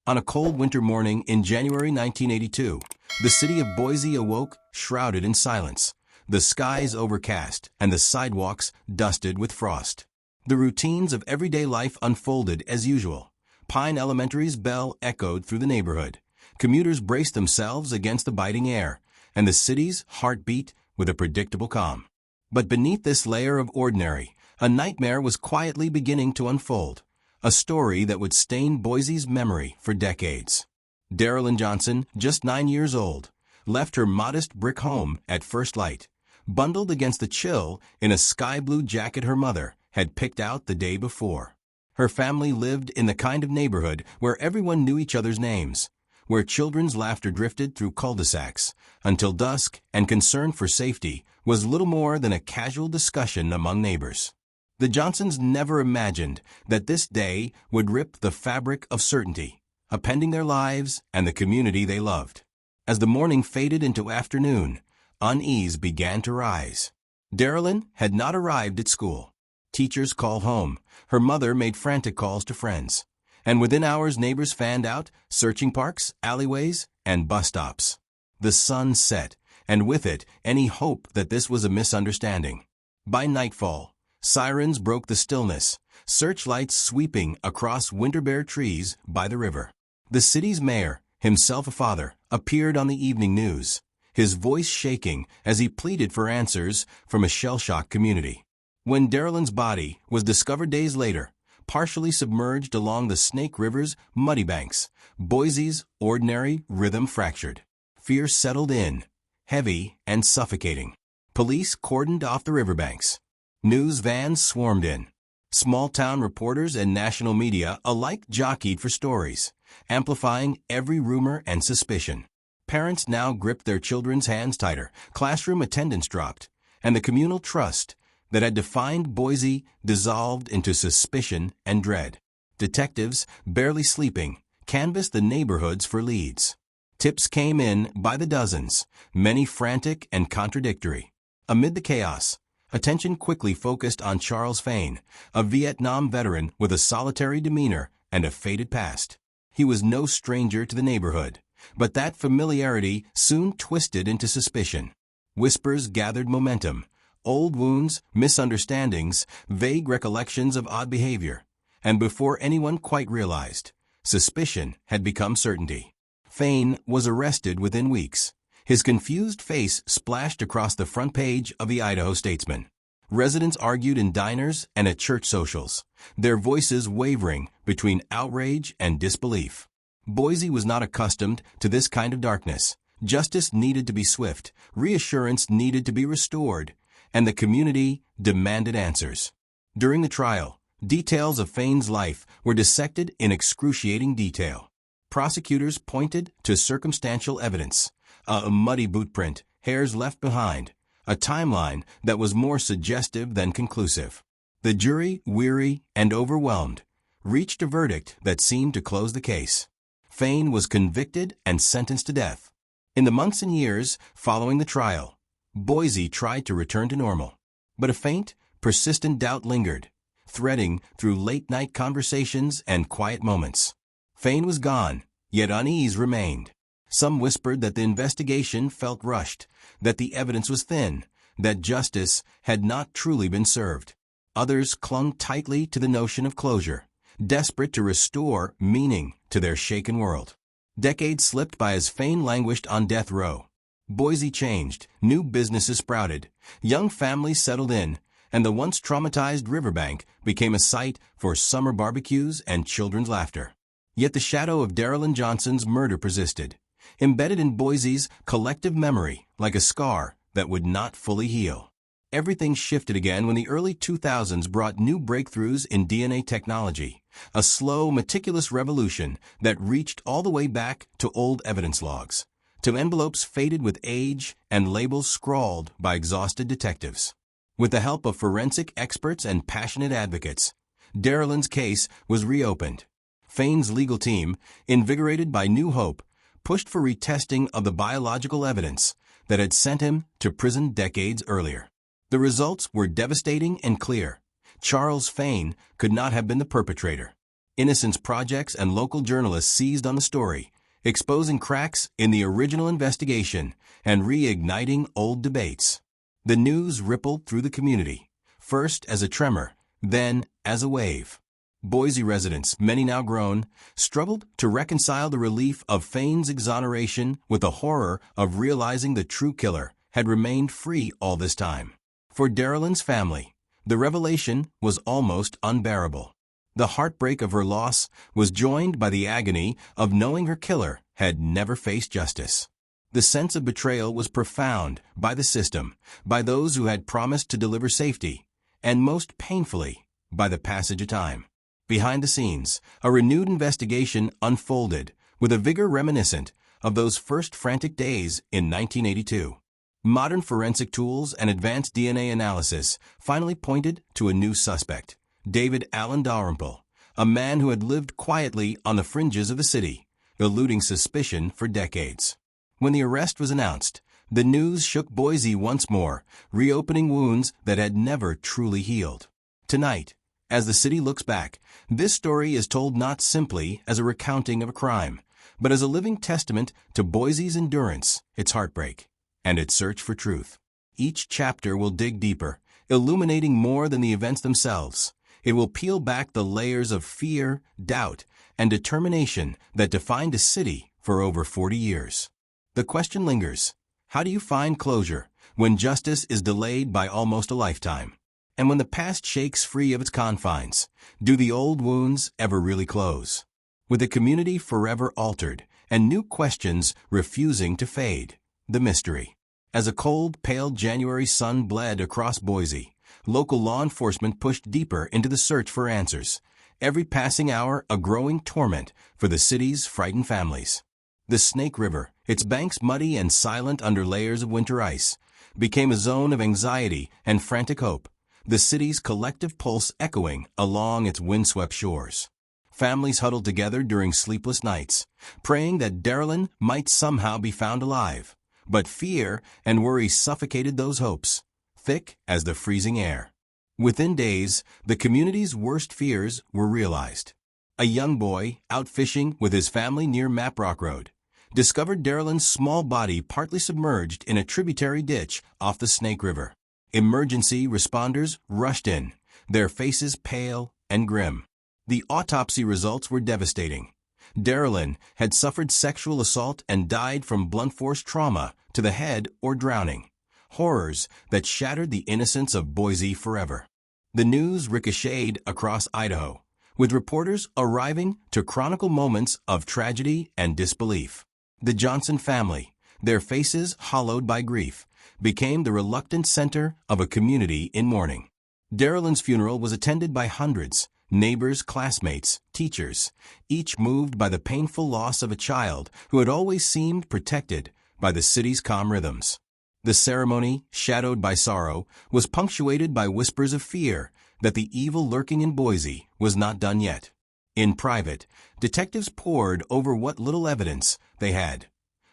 On a cold winter morning in January 1982, the city of Boise awoke shrouded in silence, the skies overcast and the sidewalks dusted with frost. The routines of everyday life unfolded as usual. Pine Elementary's bell echoed through the neighborhood. Commuters braced themselves against the biting air, and the city's heart beat with a predictable calm. But beneath this layer of ordinary, a nightmare was quietly beginning to unfold, a story that would stain Boise's memory for decades. Darylyn Johnson, just 9 years old, left her modest brick home at first light, bundled against the chill in a sky-blue jacket her mother had picked out the day before. Her family lived in the kind of neighborhood where everyone knew each other's names, where children's laughter drifted through cul-de-sacs until dusk, and concern for safety was little more than a casual discussion among neighbors. The Johnsons never imagined that this day would rip the fabric of certainty, upending their lives and the community they loved. As the morning faded into afternoon, unease began to rise. Darylyn had not arrived at school. Teachers called home. Her mother made frantic calls to friends. And within hours, neighbors fanned out, searching parks, alleyways, and bus stops. The sun set, and with it, any hope that this was a misunderstanding. By nightfall, sirens broke the stillness, searchlights sweeping across winter-bare trees by the river. The city's mayor, himself a father, appeared on the evening news, his voice shaking as he pleaded for answers from a shell-shocked community. When Darylyn's body was discovered days later, partially submerged along the Snake River's muddy banks, Boise's ordinary rhythm fractured. Fear settled in, heavy and suffocating. Police cordoned off the riverbanks. News vans swarmed in. Small-town reporters and national media alike jockeyed for stories, amplifying every rumor and suspicion. Parents now gripped their children's hands tighter, classroom attendance dropped, and the communal trust that had defined Boise dissolved into suspicion and dread. Detectives, barely sleeping, canvassed the neighborhoods for leads. Tips came in by the dozens, many frantic and contradictory. Amid the chaos, attention quickly focused on Charles Fain, a Vietnam veteran with a solitary demeanor and a faded past. He was no stranger to the neighborhood, but that familiarity soon twisted into suspicion. Whispers gathered momentum. Old wounds, misunderstandings, vague recollections of odd behavior, and before anyone quite realized, suspicion had become certainty. Fain was arrested within weeks. His confused face splashed across the front page of the Idaho Statesman. Residents argued in diners and at church socials, their voices wavering between outrage and disbelief. Boise was not accustomed to this kind of darkness. Justice needed to be swift, reassurance needed to be restored, and the community demanded answers. During the trial, details of Fain's life were dissected in excruciating detail. Prosecutors pointed to circumstantial evidence, a muddy boot print, hairs left behind, a timeline that was more suggestive than conclusive. The jury, weary and overwhelmed, reached a verdict that seemed to close the case. Fain was convicted and sentenced to death. In the months and years following the trial, Boise tried to return to normal, but a faint, persistent doubt lingered, threading through late-night conversations and quiet moments. Fain was gone, yet unease remained. Some whispered that the investigation felt rushed, that the evidence was thin, that justice had not truly been served. Others clung tightly to the notion of closure, desperate to restore meaning to their shaken world. Decades slipped by as Fain languished on death row. Boise changed, new businesses sprouted, young families settled in, and the once traumatized riverbank became a site for summer barbecues and children's laughter. Yet the shadow of Darylyn Johnson's murder persisted, embedded in Boise's collective memory like a scar that would not fully heal. Everything shifted again when the early 2000s brought new breakthroughs in DNA technology, a slow, meticulous revolution that reached all the way back to old evidence logs, to envelopes faded with age and labels scrawled by exhausted detectives. With the help of forensic experts and passionate advocates, Darylyn's case was reopened. Fain's legal team, invigorated by new hope, pushed for retesting of the biological evidence that had sent him to prison decades earlier. The results were devastating and clear. Charles Fain could not have been the perpetrator. Innocence Projects and local journalists seized on the story, exposing cracks in the original investigation and reigniting old debates. The news rippled through the community, first as a tremor, then as a wave. Boise residents, many now grown, struggled to reconcile the relief of Fain's exoneration with the horror of realizing the true killer had remained free all this time. For Darylyn's family, the revelation was almost unbearable. The heartbreak of her loss was joined by the agony of knowing her killer had never faced justice. The sense of betrayal was profound by the system, by those who had promised to deliver safety, and most painfully, by the passage of time. Behind the scenes, a renewed investigation unfolded with a vigor reminiscent of those first frantic days in 1982. Modern forensic tools and advanced DNA analysis finally pointed to a new suspect, David Allen Dalrymple, a man who had lived quietly on the fringes of the city, eluding suspicion for decades. When the arrest was announced, the news shook Boise once more, reopening wounds that had never truly healed. Tonight, as the city looks back, this story is told not simply as a recounting of a crime, but as a living testament to Boise's endurance, its heartbreak, and its search for truth. Each chapter will dig deeper, illuminating more than the events themselves. It will peel back the layers of fear, doubt, and determination that defined a city for over 40 years. The question lingers: how do you find closure when justice is delayed by almost a lifetime? And when the past shakes free of its confines, do the old wounds ever really close? With the community forever altered and new questions refusing to fade, the mystery. As a cold, pale January sun bled across Boise, local law enforcement pushed deeper into the search for answers, every passing hour a growing torment for the city's frightened families. The Snake River, its banks muddy and silent under layers of winter ice, became a zone of anxiety and frantic hope, the city's collective pulse echoing along its windswept shores. Families huddled together during sleepless nights, praying that Darylyn might somehow be found alive. But fear and worry suffocated those hopes, thick as the freezing air. Within days, the community's worst fears were realized. A young boy, out fishing with his family near Maprock Road, discovered Darylyn's small body partly submerged in a tributary ditch off the Snake River. Emergency responders rushed in, their faces pale and grim. The autopsy results were devastating. Darylyn had suffered sexual assault and died from blunt force trauma to the head or drowning, horrors that shattered the innocence of Boise forever. The news ricocheted across Idaho, with reporters arriving to chronicle moments of tragedy and disbelief. The Johnson family, their faces hollowed by grief, became the reluctant center of a community in mourning. Darylyn's funeral was attended by hundreds, neighbors, classmates, teachers, each moved by the painful loss of a child who had always seemed protected by the city's calm rhythms. The ceremony, shadowed by sorrow, was punctuated by whispers of fear that the evil lurking in Boise was not done yet. In private, detectives pored over what little evidence they had: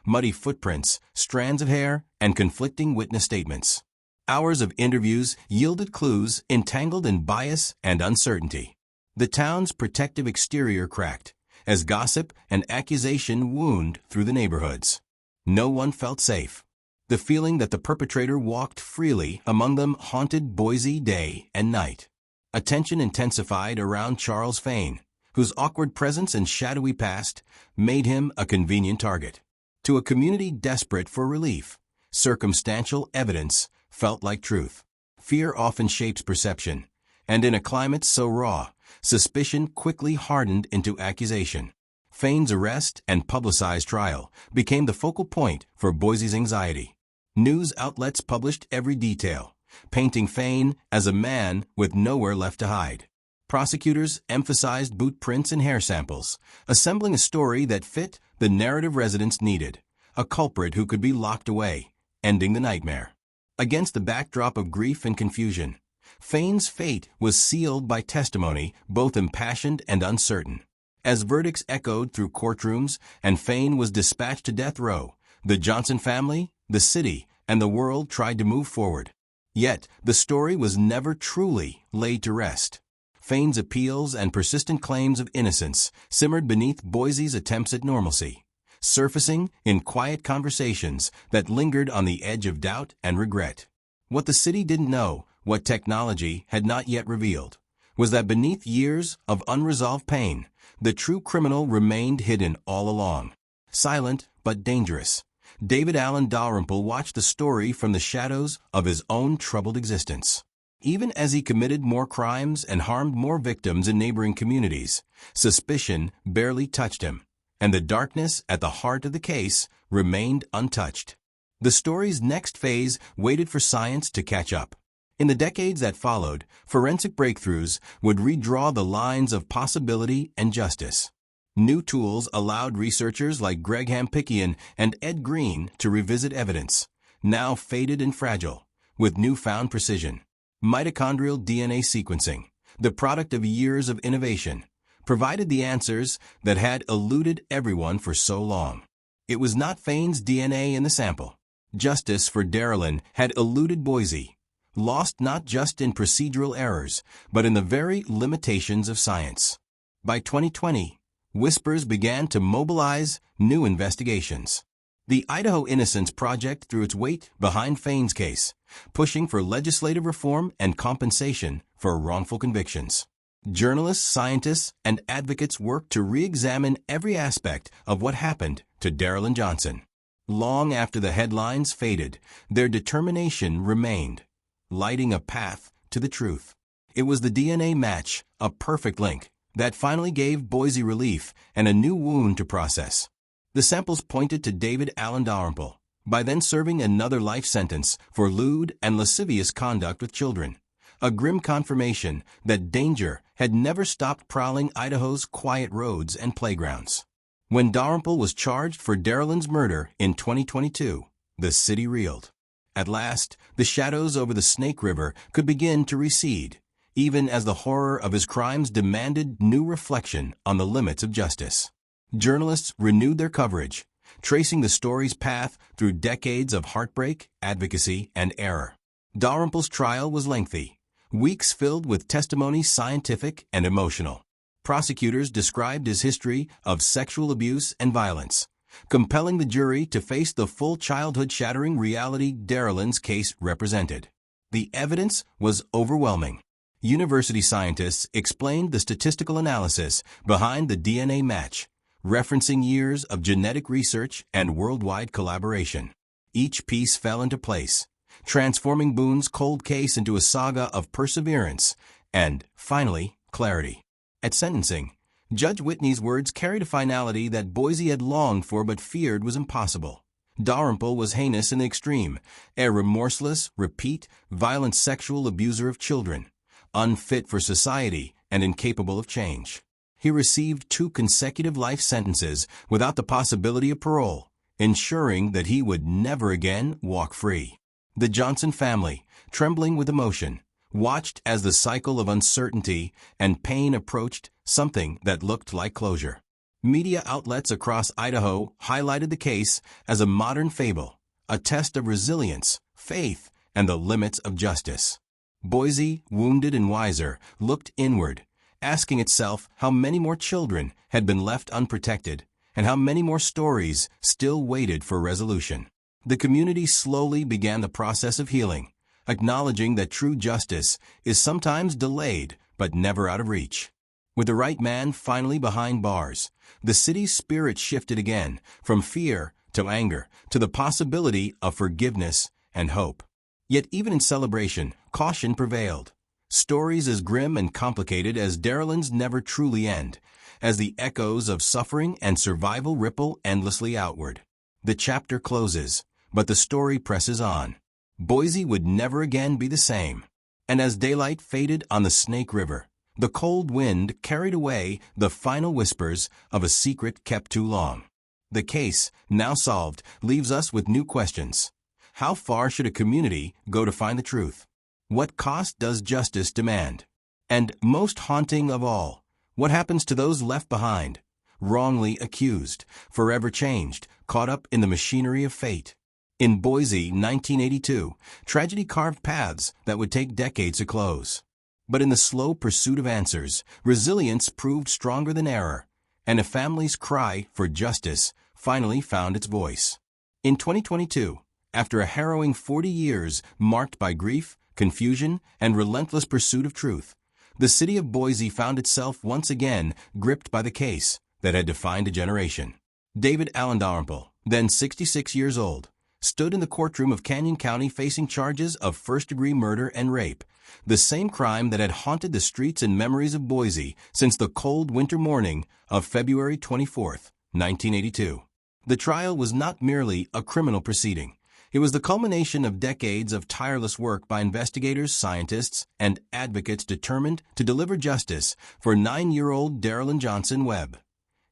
muddy footprints, strands of hair, and conflicting witness statements. Hours of interviews yielded clues entangled in bias and uncertainty. The town's protective exterior cracked as gossip and accusation wound through the neighborhoods. No one felt safe. The feeling that the perpetrator walked freely among them haunted Boise day and night. Attention intensified around Charles Fain, whose awkward presence and shadowy past made him a convenient target. To a community desperate for relief, circumstantial evidence felt like truth. Fear often shapes perception, and in a climate so raw, suspicion quickly hardened into accusation. Fain's arrest and publicized trial became the focal point for Boise's anxiety. News outlets published every detail, painting Fain as a man with nowhere left to hide. Prosecutors emphasized boot prints and hair samples, assembling a story that fit the narrative residents needed: a culprit who could be locked away, ending the nightmare. Against the backdrop of grief and confusion, Fain's fate was sealed by testimony both impassioned and uncertain. As verdicts echoed through courtrooms and Fain was dispatched to death row, the Johnson family, the city, and the world tried to move forward. Yet, the story was never truly laid to rest. Fane's appeals and persistent claims of innocence simmered beneath Boise's attempts at normalcy, surfacing in quiet conversations that lingered on the edge of doubt and regret. What the city didn't know, what technology had not yet revealed, was that beneath years of unresolved pain, the true criminal remained hidden all along. Silent but dangerous, David Allen Dalrymple watched the story from the shadows of his own troubled existence. Even as he committed more crimes and harmed more victims in neighboring communities, suspicion barely touched him, and the darkness at the heart of the case remained untouched. The story's next phase waited for science to catch up. In the decades that followed, forensic breakthroughs would redraw the lines of possibility and justice. New tools allowed researchers like Greg Hampikian and Ed Green to revisit evidence, now faded and fragile, with newfound precision. Mitochondrial DNA sequencing, the product of years of innovation, provided the answers that had eluded everyone for so long. It was not Fane's DNA in the sample. Justice for Darylyn had eluded Boise, lost not just in procedural errors, but in the very limitations of science. By 2020, whispers began to mobilize new investigations. The Idaho Innocence Project threw its weight behind Fane's case, pushing for legislative reform and compensation for wrongful convictions. Journalists, scientists, and advocates worked to re-examine every aspect of what happened to Darylyn Johnson. Long after the headlines faded, their determination remained, lighting a path to the truth. It was the DNA match, a perfect link, that finally gave Boise relief and a new wound to process. The samples pointed to David Allen Dalrymple, by then serving another life sentence for lewd and lascivious conduct with children, a grim confirmation that danger had never stopped prowling Idaho's quiet roads and playgrounds. When Dalrymple was charged for Darylyn's murder in 2022, the city reeled. At last, the shadows over the Snake River could begin to recede, even as the horror of his crimes demanded new reflection on the limits of justice. Journalists renewed their coverage, tracing the story's path through decades of heartbreak, advocacy, and error. Dalrymple's trial was lengthy, weeks filled with testimony scientific and emotional. Prosecutors described his history of sexual abuse and violence, compelling the jury to face the full childhood-shattering reality Darylyn's case represented. The evidence was overwhelming. University scientists explained the statistical analysis behind the DNA match, referencing years of genetic research and worldwide collaboration. Each piece fell into place, transforming Boone's cold case into a saga of perseverance and, finally, clarity. At sentencing, Judge Whitney's words carried a finality that Boise had longed for but feared was impossible. Dalrymple was heinous in the extreme, a remorseless, repeat, violent sexual abuser of children, unfit for society and incapable of change. He received 2 consecutive life sentences without the possibility of parole, ensuring that he would never again walk free. The Johnson family, trembling with emotion, watched as the cycle of uncertainty and pain approached something that looked like closure. Media outlets across Idaho highlighted the case as a modern fable, a test of resilience, faith, and the limits of justice. Boise, wounded and wiser, looked inward, asking itself how many more children had been left unprotected and how many more stories still waited for resolution. The community slowly began the process of healing, acknowledging that true justice is sometimes delayed but never out of reach. With the right man finally behind bars, the city's spirit shifted again, from fear to anger to the possibility of forgiveness and hope. Yet even in celebration, caution prevailed. Stories as grim and complicated as Darylyn's never truly end, as the echoes of suffering and survival ripple endlessly outward. The chapter closes, but the story presses on. Boise would never again be the same. And as daylight faded on the Snake River, the cold wind carried away the final whispers of a secret kept too long. The case, now solved, leaves us with new questions. How far should a community go to find the truth? What cost does justice demand? And most haunting of all, what happens to those left behind, wrongly accused, forever changed, caught up in the machinery of fate? In Boise, 1982, tragedy carved paths that would take decades to close. But in the slow pursuit of answers, resilience proved stronger than error, and a family's cry for justice finally found its voice. In 2022, after a harrowing 40 years marked by grief, confusion, and relentless pursuit of truth, the city of Boise found itself once again gripped by the case that had defined a generation. David Allen Dalrymple, then 66 years old, stood in the courtroom of Canyon County facing charges of first-degree murder and rape, the same crime that had haunted the streets and memories of Boise since the cold winter morning of February 24, 1982. The trial was not merely a criminal proceeding. It was the culmination of decades of tireless work by investigators, scientists, and advocates determined to deliver justice for 9-year-old Darylyn Johnson Webb.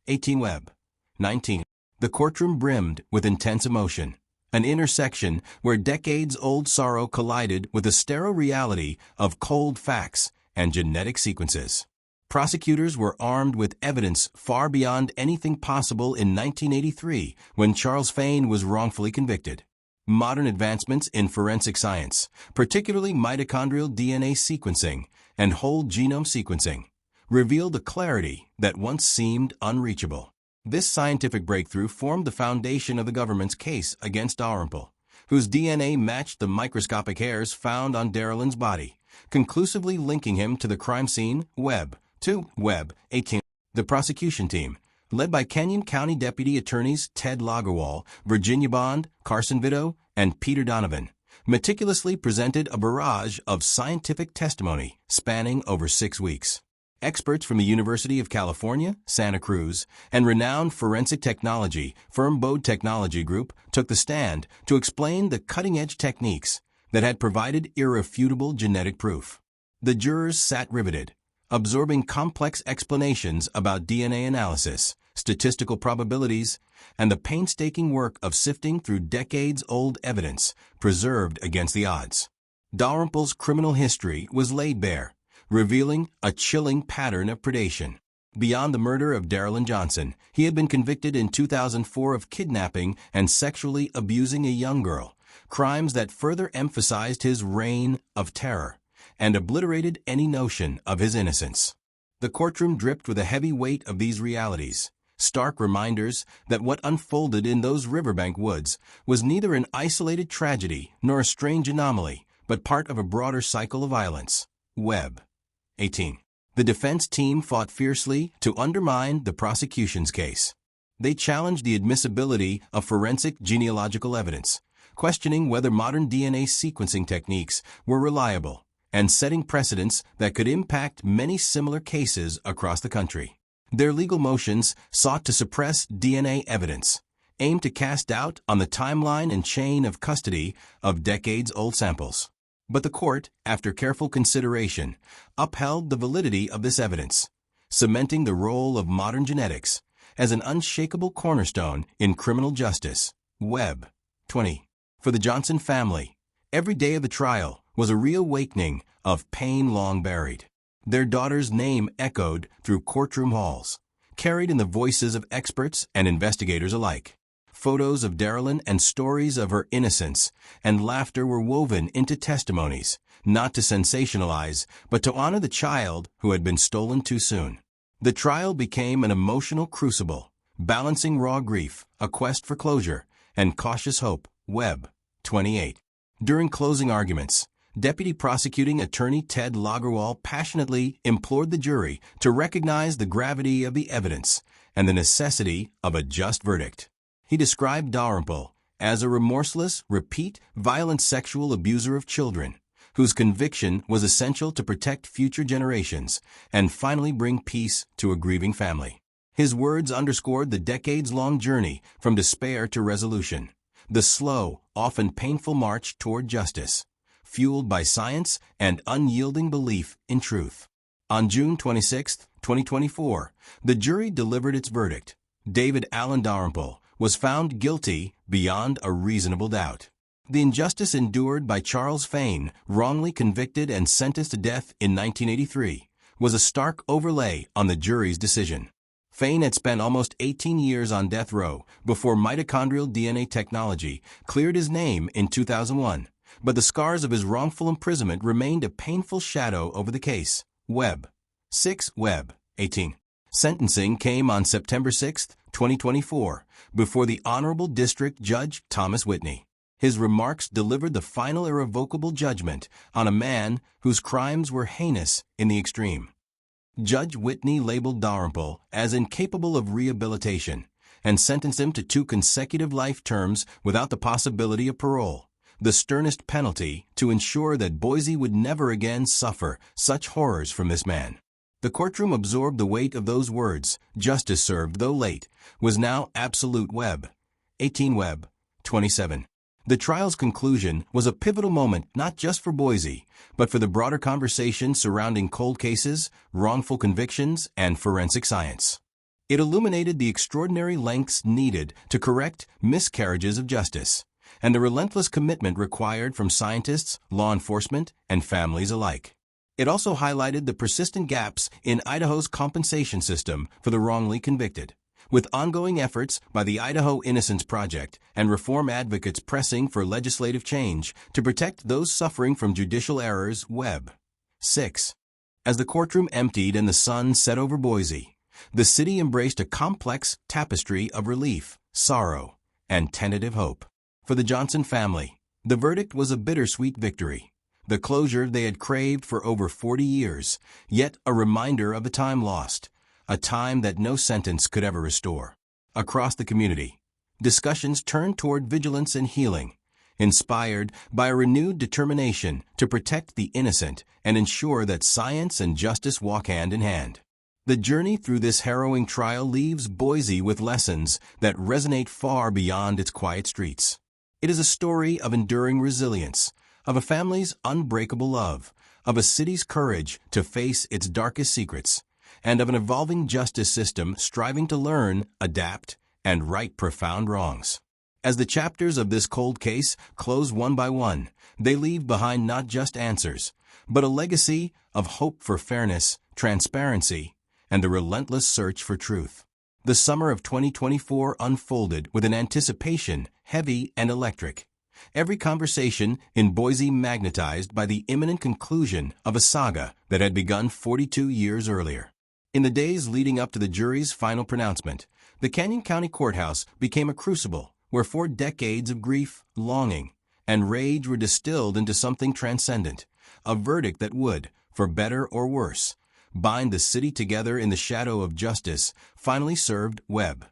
18 Webb, 19. The courtroom brimmed with intense emotion, an intersection where decades-old sorrow collided with the sterile reality of cold facts and genetic sequences. Prosecutors were armed with evidence far beyond anything possible in 1983 when Charles Fain was wrongfully convicted. Modern advancements in forensic science, particularly mitochondrial DNA sequencing and whole genome sequencing, revealed a clarity that once seemed unreachable. This scientific breakthrough formed the foundation of the government's case against Dalrymple, whose DNA matched the microscopic hairs found on Darylyn's body, conclusively linking him to the crime scene. Webb, 18. The prosecution team, led by Canyon County Deputy Attorneys Ted Lagerwall, Virginia Bond, Carson Vitto, and Peter Donovan, meticulously presented a barrage of scientific testimony spanning over 6 weeks. Experts from the University of California, Santa Cruz, and renowned forensic technology firm Bode Technology Group took the stand to explain the cutting-edge techniques that had provided irrefutable genetic proof. The jurors sat riveted, absorbing complex explanations about DNA analysis, statistical probabilities, and the painstaking work of sifting through decades-old evidence preserved against the odds. Dalrymple's criminal history was laid bare, revealing a chilling pattern of predation. Beyond the murder of Darylyn Johnson, he had been convicted in 2004 of kidnapping and sexually abusing a young girl, crimes that further emphasized his reign of terror and obliterated any notion of his innocence. The courtroom dripped with a heavy weight of these realities, stark reminders that what unfolded in those riverbank woods was neither an isolated tragedy nor a strange anomaly, but part of a broader cycle of violence. Webb, 18. The defense team fought fiercely to undermine the prosecution's case. They challenged the admissibility of forensic genealogical evidence, questioning whether modern DNA sequencing techniques were reliable, and setting precedents that could impact many similar cases across the country. Their legal motions sought to suppress DNA evidence, aimed to cast doubt on the timeline and chain of custody of decades-old samples. But the court, after careful consideration, upheld the validity of this evidence, cementing the role of modern genetics as an unshakable cornerstone in criminal justice. Webb, 20. For the Johnson family, every day of the trial was a reawakening of pain long buried. Their daughter's name echoed through courtroom halls, carried in the voices of experts and investigators alike. Photos of Darylyn and stories of her innocence and laughter were woven into testimonies, not to sensationalize, but to honor the child who had been stolen too soon. The trial became an emotional crucible, balancing raw grief, a quest for closure, and cautious hope. Webb, 28. During closing arguments, Deputy Prosecuting Attorney Ted Lagerwall passionately implored the jury to recognize the gravity of the evidence and the necessity of a just verdict. He described Dalrymple as a remorseless, repeat, violent sexual abuser of children, whose conviction was essential to protect future generations and finally bring peace to a grieving family. His words underscored the decades-long journey from despair to resolution, the slow, often painful march toward justice, fueled by science and unyielding belief in truth. On June 26, 2024, the jury delivered its verdict. David Allen Dalrymple was found guilty beyond a reasonable doubt. The injustice endured by Charles Fain, wrongly convicted and sentenced to death in 1983, was a stark overlay on the jury's decision. Fain had spent almost 18 years on death row before mitochondrial DNA technology cleared his name in 2001, but the scars of his wrongful imprisonment remained a painful shadow over the case. Webb. 6. Webb, 18. Sentencing came on September 6, 2024, before the Honorable District Judge Thomas Whitney. His remarks delivered the final irrevocable judgment on a man whose crimes were heinous in the extreme. Judge Whitney labeled Dalrymple as incapable of rehabilitation and sentenced him to 2 consecutive life terms without the possibility of parole, the sternest penalty to ensure that Boise would never again suffer such horrors from this man. The courtroom absorbed the weight of those words. Justice served, though late, was now absolute. Webb. 18. Webb, 27. The trial's conclusion was a pivotal moment not just for Boise, but for the broader conversation surrounding cold cases, wrongful convictions, and forensic science. It illuminated the extraordinary lengths needed to correct miscarriages of justice, and the relentless commitment required from scientists, law enforcement, and families alike. It also highlighted the persistent gaps in Idaho's compensation system for the wrongly convicted, with ongoing efforts by the Idaho Innocence Project and reform advocates pressing for legislative change to protect those suffering from judicial errors. Webb. 6. As the courtroom emptied and the sun set over Boise, the city embraced a complex tapestry of relief, sorrow, and tentative hope. For the Johnson family, the verdict was a bittersweet victory, the closure they had craved for over 40 years, yet a reminder of a time lost, a time that no sentence could ever restore. Across the community, discussions turned toward vigilance and healing, inspired by a renewed determination to protect the innocent and ensure that science and justice walk hand in hand. The journey through this harrowing trial leaves Boise with lessons that resonate far beyond its quiet streets. It is a story of enduring resilience, of a family's unbreakable love, of a city's courage to face its darkest secrets, and of an evolving justice system striving to learn, adapt, and right profound wrongs. As the chapters of this cold case close one by one, they leave behind not just answers, but a legacy of hope for fairness, transparency, and a relentless search for truth. The summer of 2024 unfolded with an anticipation heavy and electric. Every conversation in Boise magnetized by the imminent conclusion of a saga that had begun 42 years earlier. In the days leading up to the jury's final pronouncement, the Canyon County Courthouse became a crucible where 4 decades of grief, longing, and rage were distilled into something transcendent, a verdict that would, for better or worse, bind the city together in the shadow of justice. Finally served. Webb.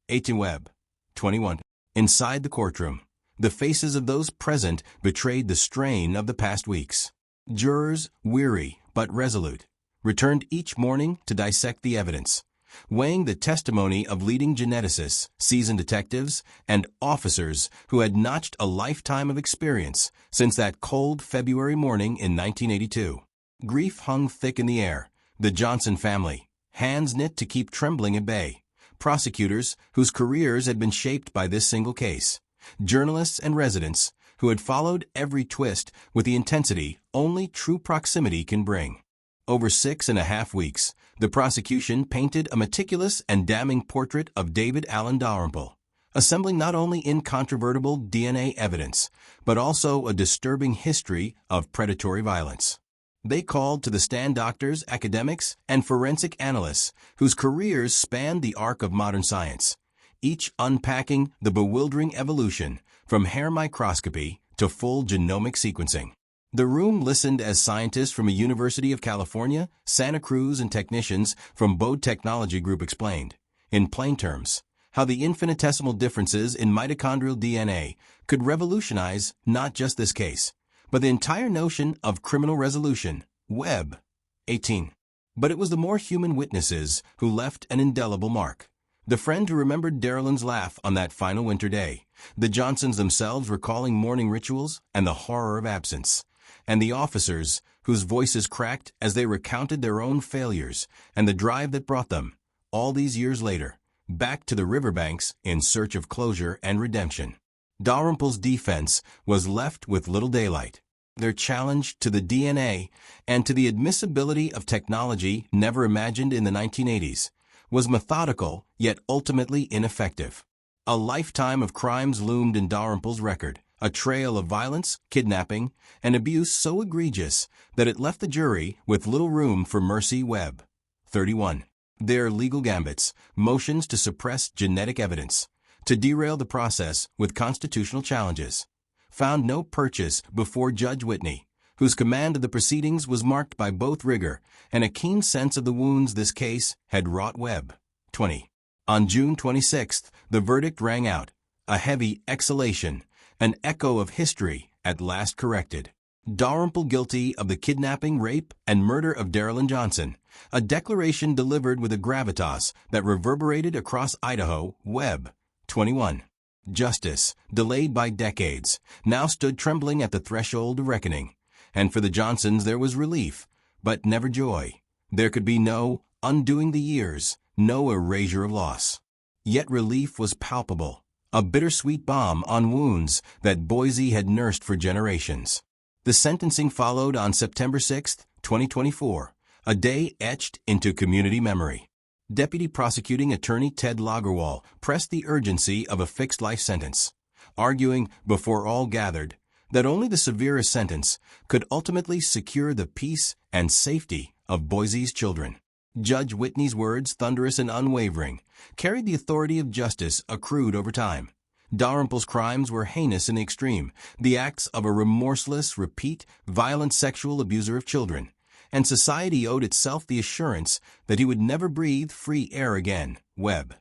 18. Webb, 21. Inside the courtroom, the faces of those present betrayed the strain of the past weeks. Jurors, weary but resolute, returned each morning to dissect the evidence, weighing the testimony of leading geneticists, seasoned detectives, and officers who had notched a lifetime of experience since that cold February morning in 1982. Grief hung thick in the air. The Johnson family, hands knit to keep trembling at bay. Prosecutors whose careers had been shaped by this single case. Journalists and residents who had followed every twist with the intensity only true proximity can bring. Over 6.5 weeks, the prosecution painted a meticulous and damning portrait of David Allen Dalrymple, assembling not only incontrovertible DNA evidence, but also a disturbing history of predatory violence. They called to the stand doctors, academics, and forensic analysts whose careers spanned the arc of modern science, each unpacking the bewildering evolution from hair microscopy to full genomic sequencing. The room listened as scientists from a University of California, Santa Cruz, and technicians from Bode Technology Group explained, in plain terms, how the infinitesimal differences in mitochondrial DNA could revolutionize not just this case, but the entire notion of criminal resolution. Webb. 18. But it was the more human witnesses who left an indelible mark. The friend who remembered Darylyn's laugh on that final winter day, the Johnsons themselves recalling morning rituals and the horror of absence, and the officers whose voices cracked as they recounted their own failures and the drive that brought them, all these years later, back to the riverbanks in search of closure and redemption. Dalrymple's defense was left with little daylight. Their challenge to the DNA and to the admissibility of technology never imagined in the 1980s was methodical yet ultimately ineffective. A lifetime of crimes loomed in Dalrymple's record, a trail of violence, kidnapping, and abuse so egregious that it left the jury with little room for mercy. Webb, 31. Their legal gambits, motions to suppress genetic evidence, to derail the process with constitutional challenges, found no purchase before Judge Whitney, whose command of the proceedings was marked by both rigor and a keen sense of the wounds this case had wrought. Webb, 20. On June 26, the verdict rang out, a heavy exhalation, an echo of history at last corrected. Dalrymple guilty of the kidnapping, rape, and murder of Darylyn Johnson, a declaration delivered with a gravitas that reverberated across Idaho. Webb, 21. Justice, delayed by decades, now stood trembling at the threshold of reckoning. And for the Johnsons there was relief, but never joy. There could be no undoing the years, no erasure of loss. Yet relief was palpable, a bittersweet balm on wounds that Boise had nursed for generations. The sentencing followed on September 6, 2024, a day etched into community memory. Deputy Prosecuting Attorney Ted Lagerwall pressed the urgency of a fixed life sentence, arguing, before all gathered, that only the severest sentence could ultimately secure the peace and safety of Boise's children. Judge Whitney's words, thunderous and unwavering, carried the authority of justice accrued over time. Dalrymple's crimes were heinous in the extreme, the acts of a remorseless, repeat, violent sexual abuser of children, and society owed itself the assurance that he would never breathe free air again. Webb,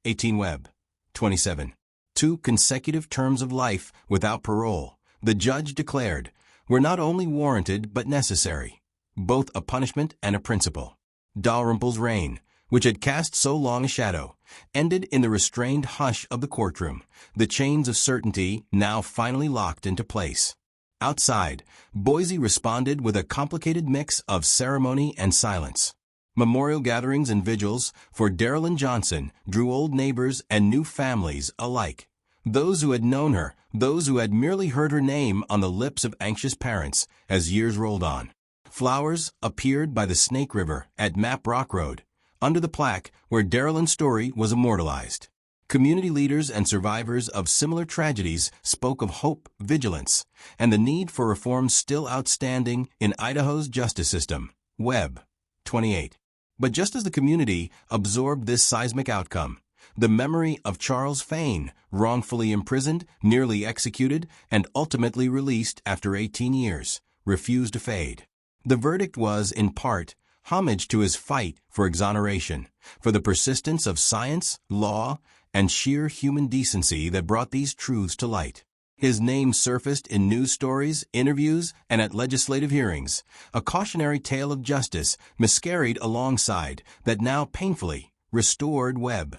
18. Webb, 27. 2 consecutive terms of life without parole, the judge declared, were not only warranted but necessary, both a punishment and a principle. Dalrymple's reign, which had cast so long a shadow, ended in the restrained hush of the courtroom, the chains of certainty now finally locked into place. Outside, Boise responded with a complicated mix of ceremony and silence. Memorial gatherings and vigils for Darylyn Johnson drew old neighbors and new families alike. Those who had known her, those who had merely heard her name on the lips of anxious parents as years rolled on. Flowers appeared by the Snake River at Map Rock Road, under the plaque where Darylyn's story was immortalized. Community leaders and survivors of similar tragedies spoke of hope, vigilance, and the need for reforms still outstanding in Idaho's justice system. Webb, 28. But just as the community absorbed this seismic outcome, the memory of Charles Fain, wrongfully imprisoned, nearly executed, and ultimately released after 18 years, refused to fade. The verdict was, in part, homage to his fight for exoneration, for the persistence of science, law, and sheer human decency that brought these truths to light. His name surfaced in news stories, interviews, and at legislative hearings, a cautionary tale of justice miscarried alongside that now painfully restored. Webb,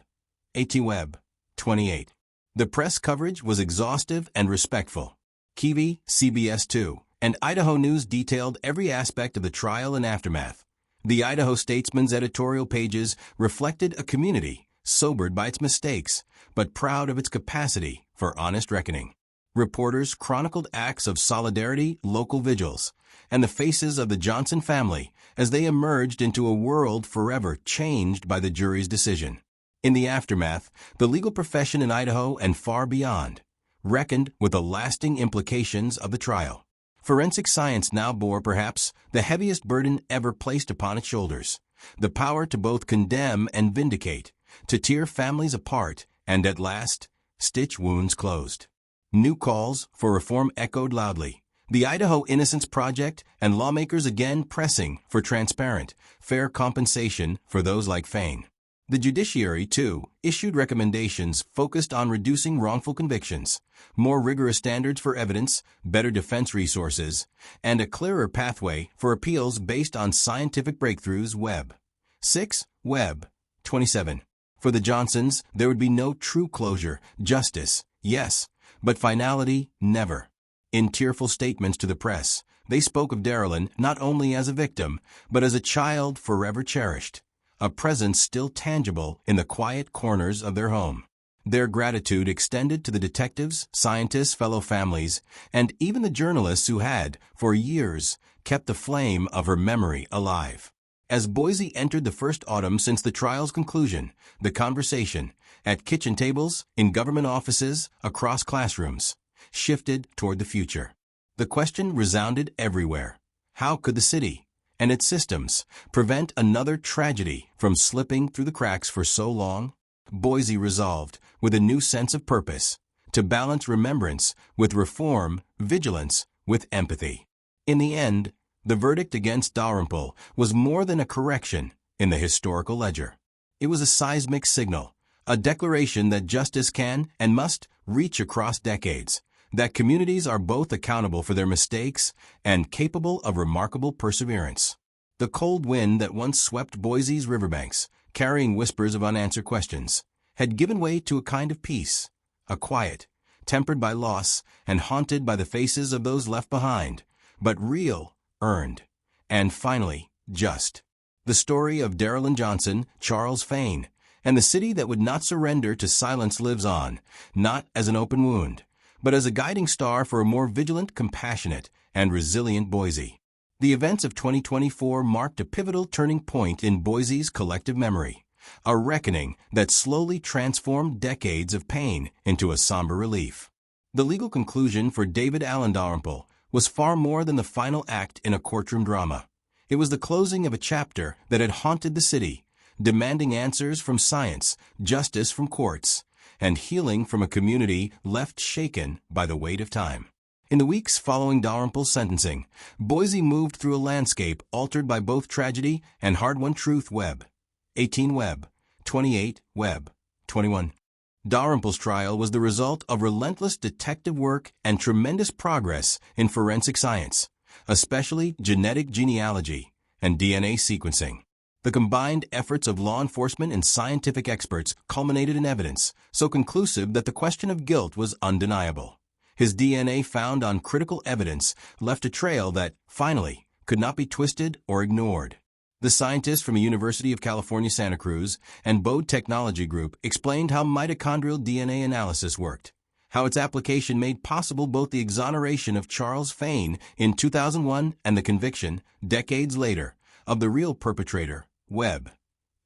18. Webb, 28. The press coverage was exhaustive and respectful. Kiwi, CBS 2, and Idaho News detailed every aspect of the trial and aftermath. The Idaho Statesman's editorial pages reflected a community sobered by its mistakes, but proud of its capacity for honest reckoning. Reporters chronicled acts of solidarity, local vigils, and the faces of the Johnson family as they emerged into a world forever changed by the jury's decision. In the aftermath, the legal profession in Idaho and far beyond reckoned with the lasting implications of the trial. Forensic science now bore perhaps the heaviest burden ever placed upon its shoulders, the power to both condemn and vindicate, to tear families apart and, at last, stitch wounds closed. New calls for reform echoed loudly, the Idaho Innocence Project and lawmakers again pressing for transparent, fair compensation for those like Fain. The judiciary, too, issued recommendations focused on reducing wrongful convictions, more rigorous standards for evidence, better defense resources, and a clearer pathway for appeals based on scientific breakthroughs. Webb, 6. Webb, 27. For the Johnsons, there would be no true closure, justice, yes, but finality, never. In tearful statements to the press, they spoke of Darylyn not only as a victim, but as a child forever cherished, a presence still tangible in the quiet corners of their home. Their gratitude extended to the detectives, scientists, fellow families, and even the journalists who had, for years, kept the flame of her memory alive. As Boise entered the first autumn since the trial's conclusion, the conversation, at kitchen tables, in government offices, across classrooms, shifted toward the future. The question resounded everywhere. How could the city and its systems prevent another tragedy from slipping through the cracks for so long? Boise resolved, with a new sense of purpose, to balance remembrance with reform, vigilance with empathy. In the end, the verdict against Dalrymple was more than a correction in the historical ledger. It was a seismic signal, a declaration that justice can and must reach across decades, that communities are both accountable for their mistakes and capable of remarkable perseverance. The cold wind that once swept Boise's riverbanks, carrying whispers of unanswered questions, had given way to a kind of peace, a quiet, tempered by loss and haunted by the faces of those left behind, but real, earned, and finally, just. The story of Darrell Johnson, Charles Fain, and the city that would not surrender to silence lives on, not as an open wound, but as a guiding star for a more vigilant, compassionate, and resilient Boise. The events of 2024 marked a pivotal turning point in Boise's collective memory, a reckoning that slowly transformed decades of pain into a somber relief. The legal conclusion for David Allen Dalrymple was far more than the final act in a courtroom drama. It was the closing of a chapter that had haunted the city, demanding answers from science, justice from courts, and healing from a community left shaken by the weight of time. In the weeks following Dalrymple's sentencing, Boise moved through a landscape altered by both tragedy and hard-won truth. Webb 18 Webb 28 Webb 21. Dalrymple's trial was the result of relentless detective work and tremendous progress in forensic science, especially genetic genealogy and DNA sequencing. The combined efforts of law enforcement and scientific experts culminated in evidence so conclusive that the question of guilt was undeniable. His DNA found on critical evidence left a trail that, finally, could not be twisted or ignored. The scientists from the University of California, Santa Cruz and Bode Technology Group explained how mitochondrial DNA analysis worked, how its application made possible both the exoneration of Charles Fain in 2001 and the conviction, decades later, of the real perpetrator, Webb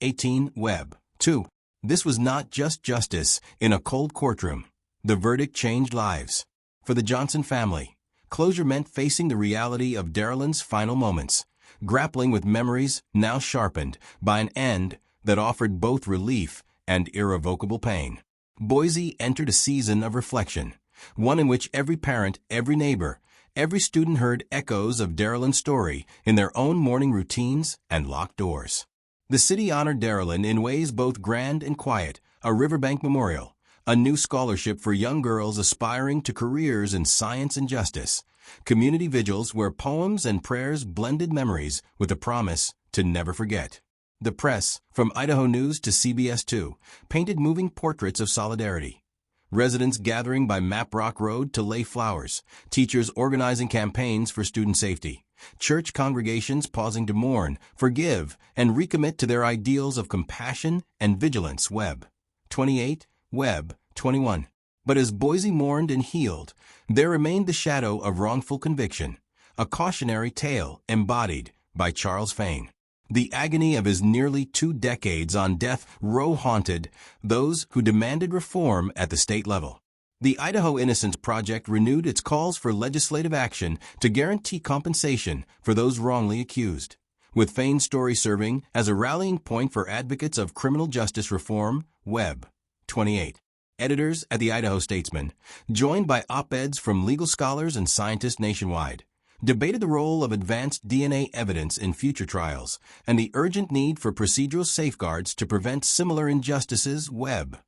18 Webb 2. This was not just justice in a cold courtroom. The verdict changed lives. For the Johnson family, closure meant facing the reality of Darrell's final moments, grappling with memories now sharpened by an end that offered both relief and irrevocable pain. Boise entered a season of reflection, one in which every parent, every neighbor, every student heard echoes of Darrell's story in their own morning routines and locked doors. The city honored Darrell in ways both grand and quiet, a riverbank memorial, a new scholarship for young girls aspiring to careers in science and justice, community vigils where poems and prayers blended memories with a promise to never forget. The press, from Idaho News to CBS 2, painted moving portraits of solidarity. Residents gathering by Map Rock Road to lay flowers, teachers organizing campaigns for student safety, church congregations pausing to mourn, forgive, and recommit to their ideals of compassion and vigilance. Webb 28 Webb 21. But as Boise mourned and healed, there remained the shadow of wrongful conviction, a cautionary tale embodied by Charles Fain. The agony of his nearly 2 decades on death row haunted those who demanded reform at the state level. The Idaho Innocence Project renewed its calls for legislative action to guarantee compensation for those wrongly accused, with Fain's story serving as a rallying point for advocates of criminal justice reform. Webb 28. Editors at the Idaho Statesman, joined by op-eds from legal scholars and scientists nationwide, debated the role of advanced DNA evidence in future trials and the urgent need for procedural safeguards to prevent similar injustices. Webb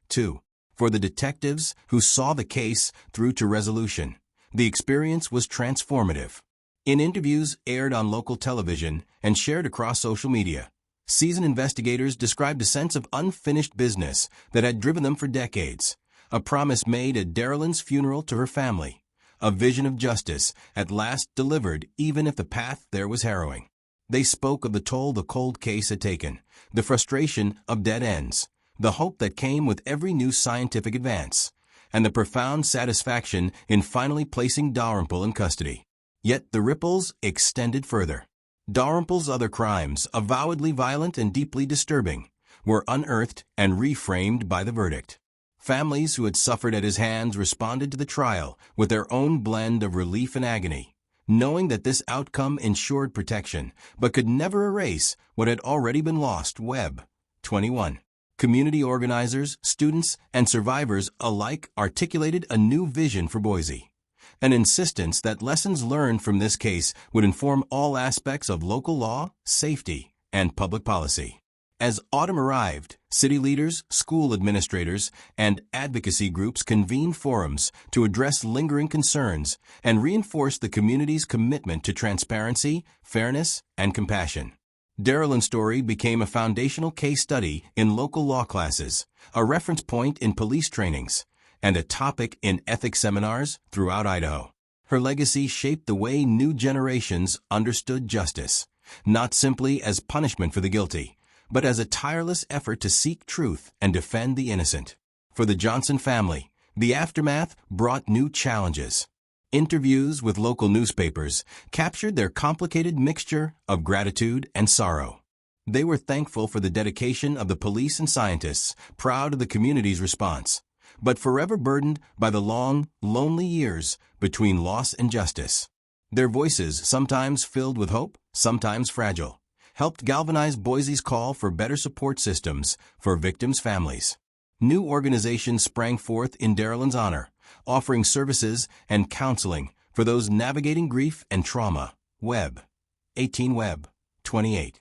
2. For the detectives who saw the case through to resolution, the experience was transformative. In interviews aired on local television and shared across social media, seasoned investigators described a sense of unfinished business that had driven them for decades, a promise made at Darrell's funeral to her family, a vision of justice at last delivered even if the path there was harrowing. They spoke of the toll the cold case had taken, the frustration of dead ends, the hope that came with every new scientific advance, and the profound satisfaction in finally placing Dalrymple in custody. Yet the ripples extended further. Dalrymple's other crimes, avowedly violent and deeply disturbing, were unearthed and reframed by the verdict. Families who had suffered at his hands responded to the trial with their own blend of relief and agony, knowing that this outcome ensured protection, but could never erase what had already been lost. Webb, 21. Community organizers, students, and survivors alike articulated a new vision for Boise, an insistence that lessons learned from this case would inform all aspects of local law, safety, and public policy. As autumn arrived, city leaders, school administrators, and advocacy groups convened forums to address lingering concerns and reinforce the community's commitment to transparency, fairness, and compassion. Darylyn's story became a foundational case study in local law classes, a reference point in police trainings, and a topic in ethics seminars throughout Idaho. Her legacy shaped the way new generations understood justice, not simply as punishment for the guilty, but as a tireless effort to seek truth and defend the innocent. For the Johnson family, the aftermath brought new challenges. Interviews with local newspapers captured their complicated mixture of gratitude and sorrow. They were thankful for the dedication of the police and scientists, proud of the community's response, but forever burdened by the long, lonely years between loss and justice. Their voices, sometimes filled with hope, sometimes fragile, helped galvanize Boise's call for better support systems for victims' families. New organizations sprang forth in Darylyn's honor, offering services and counseling for those navigating grief and trauma. Webb, 18. Webb, 28.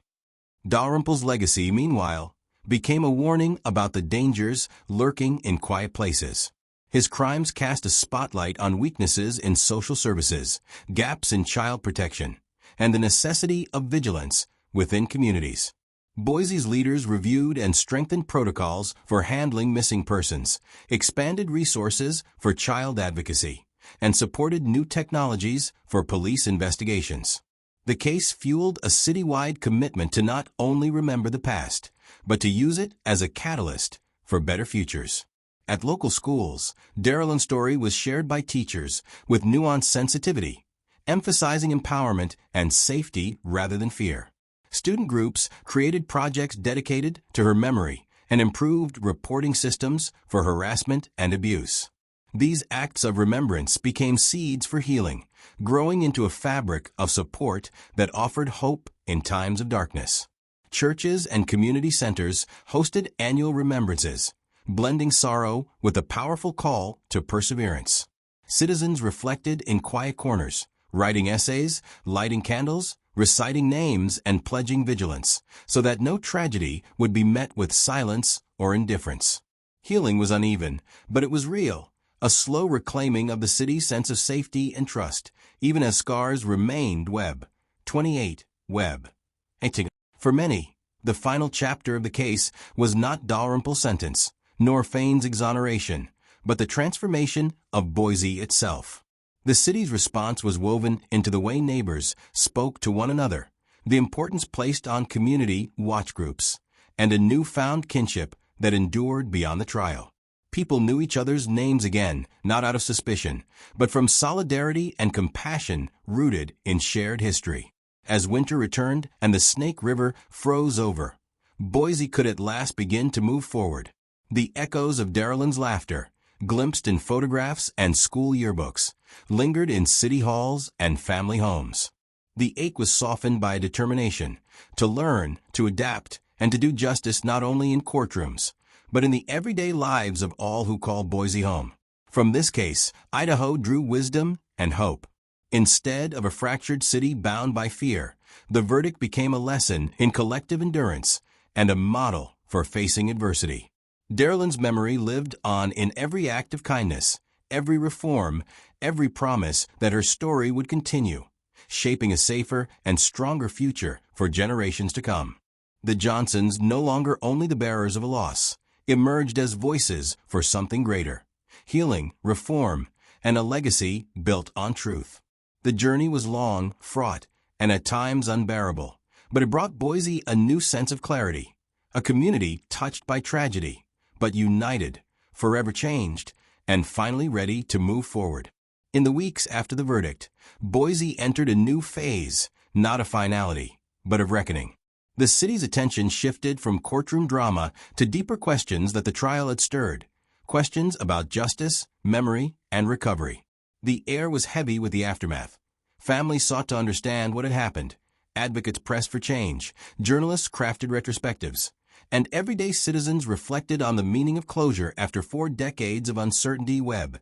Dalrymple's legacy, meanwhile, became a warning about the dangers lurking in quiet places. His crimes cast a spotlight on weaknesses in social services, gaps in child protection, and the necessity of vigilance within communities. Boise's leaders reviewed and strengthened protocols for handling missing persons, expanded resources for child advocacy, and supported new technologies for police investigations. The case fueled a citywide commitment to not only remember the past, but to use it as a catalyst for better futures. At local schools, Darylyn's story was shared by teachers with nuanced sensitivity, emphasizing empowerment and safety rather than fear. Student groups created projects dedicated to her memory and improved reporting systems for harassment and abuse. These acts of remembrance became seeds for healing, growing into a fabric of support that offered hope in times of darkness. Churches and community centers hosted annual remembrances, blending sorrow with a powerful call to perseverance. Citizens reflected in quiet corners, writing essays, lighting candles, reciting names, and pledging vigilance, so that no tragedy would be met with silence or indifference. Healing was uneven, but it was real, a slow reclaiming of the city's sense of safety and trust, even as scars remained. Webb, 28. Webb, 18. For many, the final chapter of the case was not Dalrymple's sentence, nor Fain's exoneration, but the transformation of Boise itself. The city's response was woven into the way neighbors spoke to one another, the importance placed on community watch groups, and a newfound kinship that endured beyond the trial. People knew each other's names again, not out of suspicion, but from solidarity and compassion rooted in shared history. As winter returned and the Snake River froze over, Boise could at last begin to move forward. The echoes of Darylyn's laughter, glimpsed in photographs and school yearbooks, lingered in city halls and family homes. The ache was softened by a determination to learn, to adapt, and to do justice not only in courtrooms, but in the everyday lives of all who call Boise home. From this case, Idaho drew wisdom and hope. Instead of a fractured city bound by fear, the verdict became a lesson in collective endurance and a model for facing adversity. Darylyn's memory lived on in every act of kindness, every reform, every promise that her story would continue, shaping a safer and stronger future for generations to come. The Johnsons, no longer only the bearers of a loss, emerged as voices for something greater, healing, reform, and a legacy built on truth. The journey was long, fraught, and at times unbearable, but it brought Boise a new sense of clarity, a community touched by tragedy, but united, forever changed, and finally ready to move forward. In the weeks after the verdict, Boise entered a new phase, not a finality, but of reckoning. The city's attention shifted from courtroom drama to deeper questions that the trial had stirred, questions about justice, memory, and recovery. The air was heavy with the aftermath. Families sought to understand what had happened. Advocates pressed for change. Journalists crafted retrospectives. And everyday citizens reflected on the meaning of closure after 4 decades of uncertainty. Webb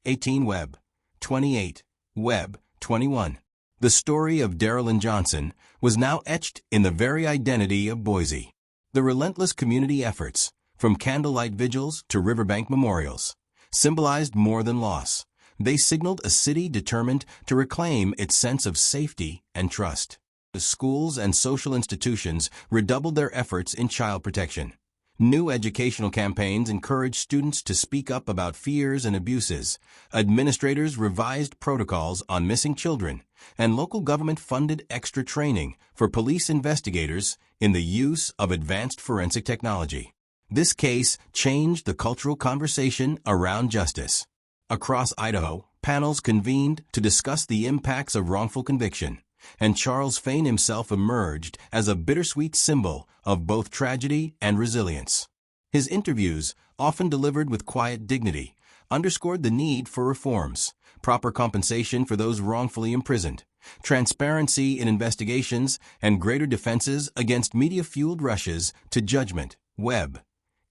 18, Webb 28, Webb 21. The story of Darrell Johnson was now etched in the very identity of Boise. The relentless community efforts, from candlelight vigils to riverbank memorials, symbolized more than loss. They signaled a city determined to reclaim its sense of safety and trust. The schools and social institutions redoubled their efforts in child protection. New educational campaigns encouraged students to speak up about fears and abuses. Administrators revised protocols on missing children, and local government funded extra training for police investigators in the use of advanced forensic technology. This case changed the cultural conversation around justice. Across Idaho, panels convened to discuss the impacts of wrongful conviction, and Charles Fain himself emerged as a bittersweet symbol of both tragedy and resilience. His interviews, often delivered with quiet dignity, underscored the need for reforms, proper compensation for those wrongfully imprisoned, transparency in investigations, and greater defenses against media-fueled rushes to judgment. Webb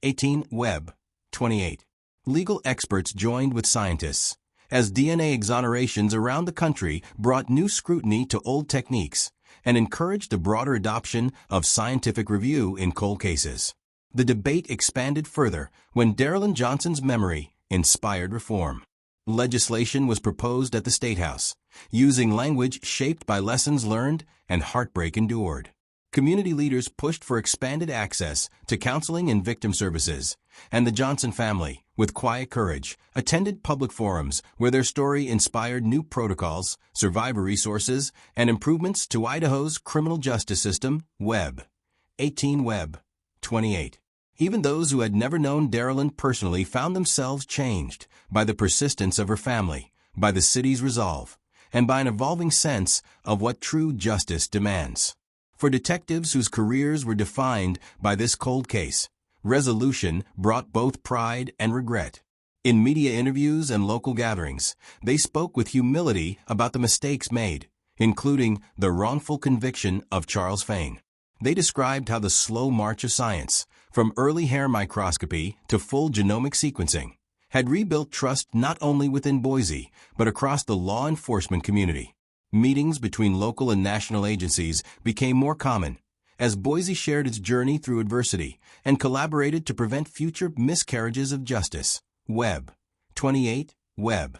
18, Webb 28. Legal experts joined with scientists, as DNA exonerations around the country brought new scrutiny to old techniques and encouraged a broader adoption of scientific review in cold cases. The debate expanded further when Darrell Johnson's memory inspired reform. Legislation was proposed at the State House, using language shaped by lessons learned and heartbreak endured. Community leaders pushed for expanded access to counseling and victim services, and the Johnson family, with quiet courage, attended public forums where their story inspired new protocols, survivor resources, and improvements to Idaho's criminal justice system. Webb 18, Webb 28. Even those who had never known Darrell personally found themselves changed by the persistence of her family, by the city's resolve, and by an evolving sense of what true justice demands. For detectives whose careers were defined by this cold case, resolution brought both pride and regret. In media interviews and local gatherings, they spoke with humility about the mistakes made, including the wrongful conviction of Charles Fain. They described how the slow march of science, from early hair microscopy to full genomic sequencing, had rebuilt trust not only within Boise, but across the law enforcement community. Meetings between local and national agencies became more common, as Boise shared its journey through adversity and collaborated to prevent future miscarriages of justice. Webb 28, Webb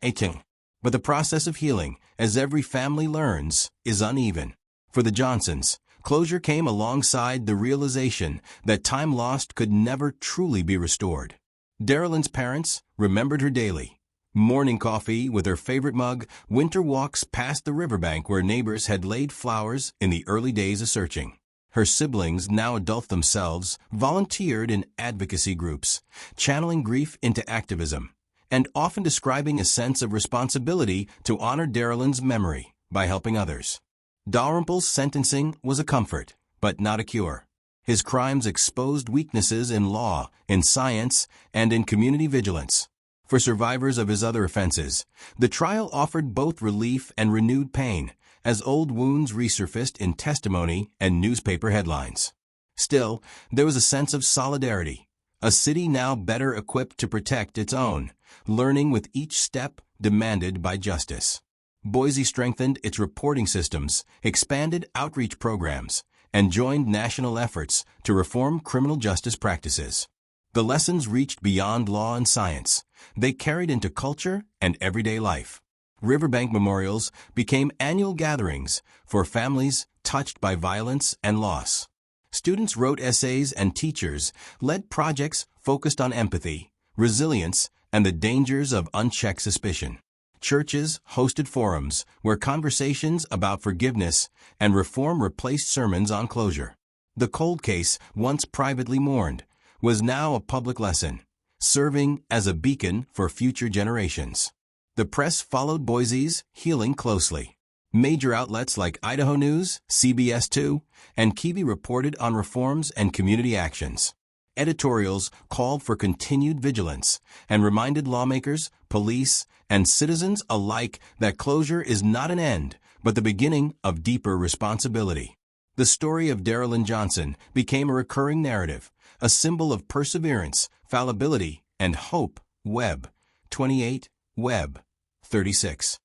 18. But the process of healing, as every family learns, is uneven. For the Johnsons, closure came alongside the realization that time lost could never truly be restored. Darrell's parents remembered her daily. Morning coffee with her favorite mug, winter walks past the riverbank where neighbors had laid flowers in the early days of searching. Her siblings, now adult themselves, volunteered in advocacy groups, channeling grief into activism, and often describing a sense of responsibility to honor Darrell's memory by helping others. Dalrymple's sentencing was a comfort, but not a cure. His crimes exposed weaknesses in law, in science, and in community vigilance. For survivors of his other offenses, the trial offered both relief and renewed pain, as old wounds resurfaced in testimony and newspaper headlines. Still, there was a sense of solidarity, a city now better equipped to protect its own, learning with each step demanded by justice. Boise strengthened its reporting systems, expanded outreach programs, and joined national efforts to reform criminal justice practices. The lessons reached beyond law and science. They carried into culture and everyday life. Riverbank memorials became annual gatherings for families touched by violence and loss. Students wrote essays and teachers led projects focused on empathy, resilience, and the dangers of unchecked suspicion. Churches hosted forums where conversations about forgiveness and reform replaced sermons on closure. The cold case, once privately mourned, was now a public lesson, serving as a beacon for future generations. The press followed Boise's healing closely. Major outlets like Idaho News, CBS 2, and Kiwi reported on reforms and community actions. editorials called for continued vigilance and reminded lawmakers, police, and citizens alike that closure is not an end, but the beginning of deeper responsibility. The story of Darrell Johnson became a recurring narrative, a symbol of perseverance, fallibility, and hope. Webb, 28, Webb, 36.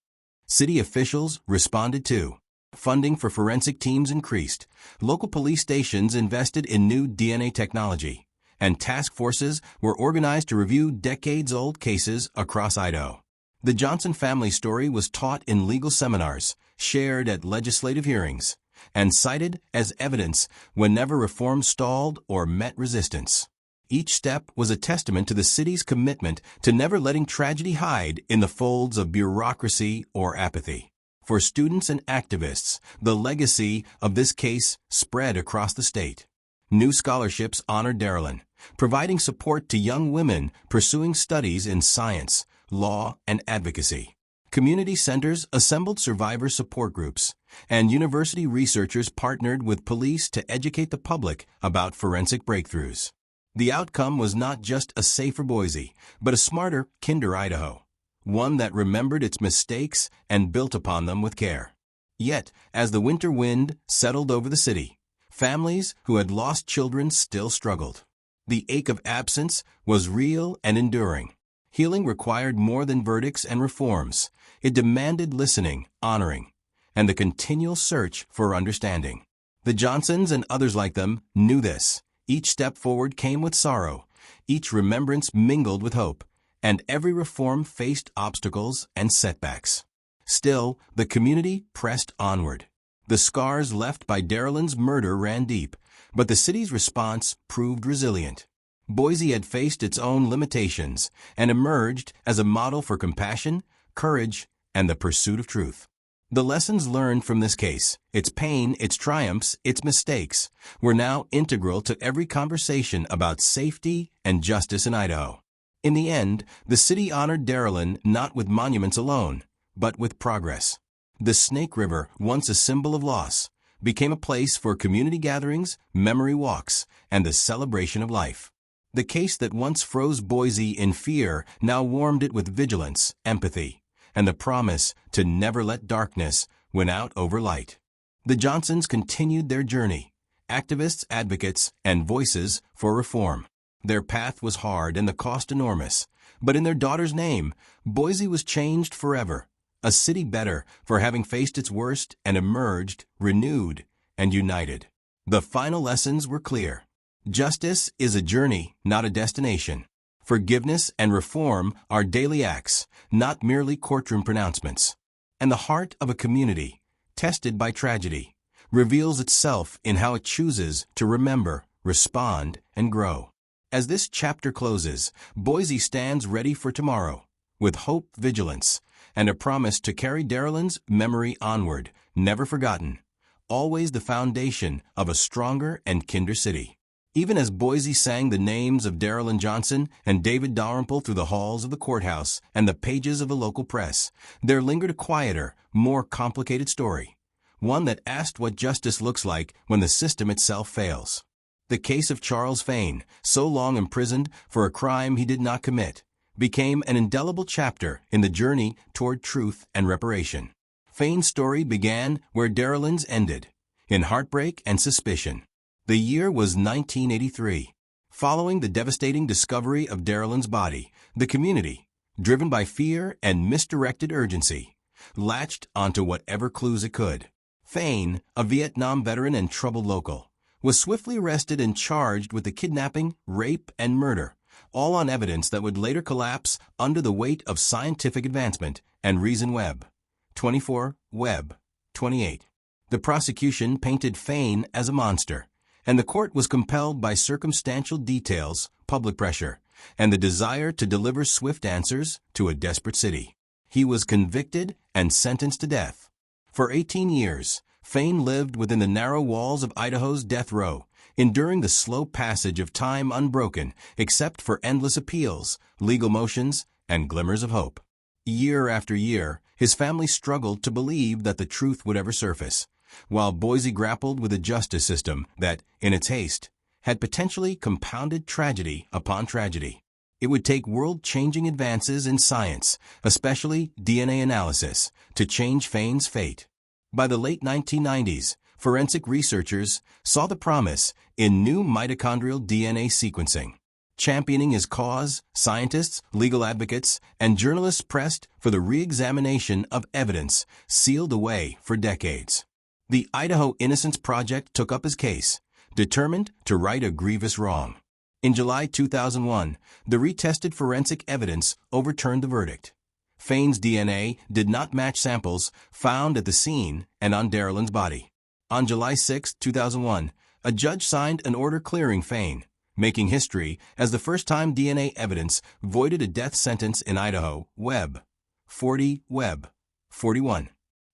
City officials responded too. Funding for forensic teams increased, local police stations invested in new DNA technology, and task forces were organized to review decades-old cases across Idaho. The Johnson family story was taught in legal seminars, shared at legislative hearings, and cited as evidence whenever reform stalled or met resistance. Each step was a testament to the city's commitment to never letting tragedy hide in the folds of bureaucracy or apathy. For students and activists, the legacy of this case spread across the state. New scholarships honored Darrell, providing support to young women pursuing studies in science, law, and advocacy. Community centers assembled survivor support groups, and university researchers partnered with police to educate the public about forensic breakthroughs. The outcome was not just a safer Boise, but a smarter, kinder Idaho, one that remembered its mistakes and built upon them with care. Yet, as the winter wind settled over the city, families who had lost children still struggled. The ache of absence was real and enduring. Healing required more than verdicts and reforms. It demanded listening, honoring, and the continual search for understanding. The Johnsons and others like them knew this. Each step forward came with sorrow, each remembrance mingled with hope, and every reform faced obstacles and setbacks. Still, the community pressed onward. The scars left by Darrell's murder ran deep, but the city's response proved resilient. Boise had faced its own limitations and emerged as a model for compassion, courage, and the pursuit of truth. The lessons learned from this case, its pain, its triumphs, its mistakes, were now integral to every conversation about safety and justice in Idaho. In the end, the city honored Darrell not with monuments alone, but with progress. The Snake River, once a symbol of loss, became a place for community gatherings, memory walks, and the celebration of life. The case that once froze Boise in fear now warmed it with vigilance, empathy, and the promise to never let darkness win out over light. The Johnsons continued their journey, activists, advocates, and voices for reform. Their path was hard and the cost enormous, but in their daughter's name, Boise was changed forever, a city better for having faced its worst and emerged renewed and united. The final lessons were clear. Justice is a journey, not a destination. Forgiveness and reform are daily acts, not merely courtroom pronouncements. And the heart of a community, tested by tragedy, reveals itself in how it chooses to remember, respond, and grow. As this chapter closes, Boise stands ready for tomorrow, with hope, vigilance, and a promise to carry Darrell's memory onward, never forgotten, always the foundation of a stronger and kinder city. Even as Boise sang the names of Darrell Johnson and David Dalrymple through the halls of the courthouse and the pages of the local press, there lingered a quieter, more complicated story, one that asked what justice looks like when the system itself fails. The case of Charles Fain, so long imprisoned for a crime he did not commit, became an indelible chapter in the journey toward truth and reparation. Fain's story began where Darrell's ended, in heartbreak and suspicion. The year was 1983. Following the devastating discovery of Darrell's body, the community, driven by fear and misdirected urgency, latched onto whatever clues it could. Fain, a Vietnam veteran and troubled local, was swiftly arrested and charged with the kidnapping, rape, and murder, all on evidence that would later collapse under the weight of scientific advancement and reason. Webb, 24, Webb, 28. The prosecution painted Fain as a monster, and the court was compelled by circumstantial details, public pressure, and the desire to deliver swift answers to a desperate city. He was convicted and sentenced to death. For 18 years, Fain lived within the narrow walls of Idaho's death row, enduring the slow passage of time unbroken except for endless appeals, legal motions, and glimmers of hope. Year after year, his family struggled to believe that the truth would ever surface, while Boise grappled with a justice system that, in its haste, had potentially compounded tragedy upon tragedy. It would take world-changing advances in science, especially DNA analysis, to change Fain's fate. By the late 1990s, forensic researchers saw the promise in new mitochondrial DNA sequencing. Championing his cause, scientists, legal advocates, and journalists pressed for the re-examination of evidence sealed away for decades. The Idaho Innocence Project took up his case, determined to right a grievous wrong. In July 2001, the retested forensic evidence overturned the verdict. Fain's DNA did not match samples found at the scene and on Darylyn's body. On July 6, 2001, a judge signed an order clearing Fain, making history as the first time DNA evidence voided a death sentence in Idaho. Webb 40 Webb 41.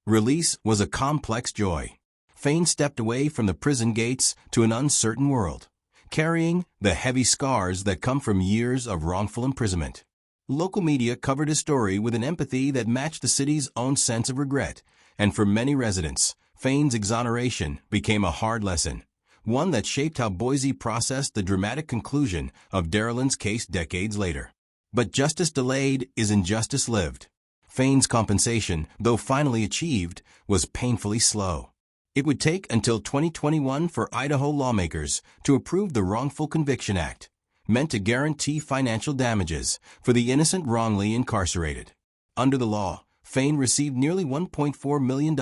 Release was a complex joy. Fain stepped away from the prison gates to an uncertain world, carrying the heavy scars that come from years of wrongful imprisonment. Local media covered his story with an empathy that matched the city's own sense of regret, and for many residents, Fain's exoneration became a hard lesson, one that shaped how Boise processed the dramatic conclusion of Darylyn's case decades later. But justice delayed is injustice lived. Fain's compensation, though finally achieved, was painfully slow. It would take until 2021 for Idaho lawmakers to approve the Wrongful Conviction Act, meant to guarantee financial damages for the innocent wrongly incarcerated. Under the law, Fain received nearly $1.4 million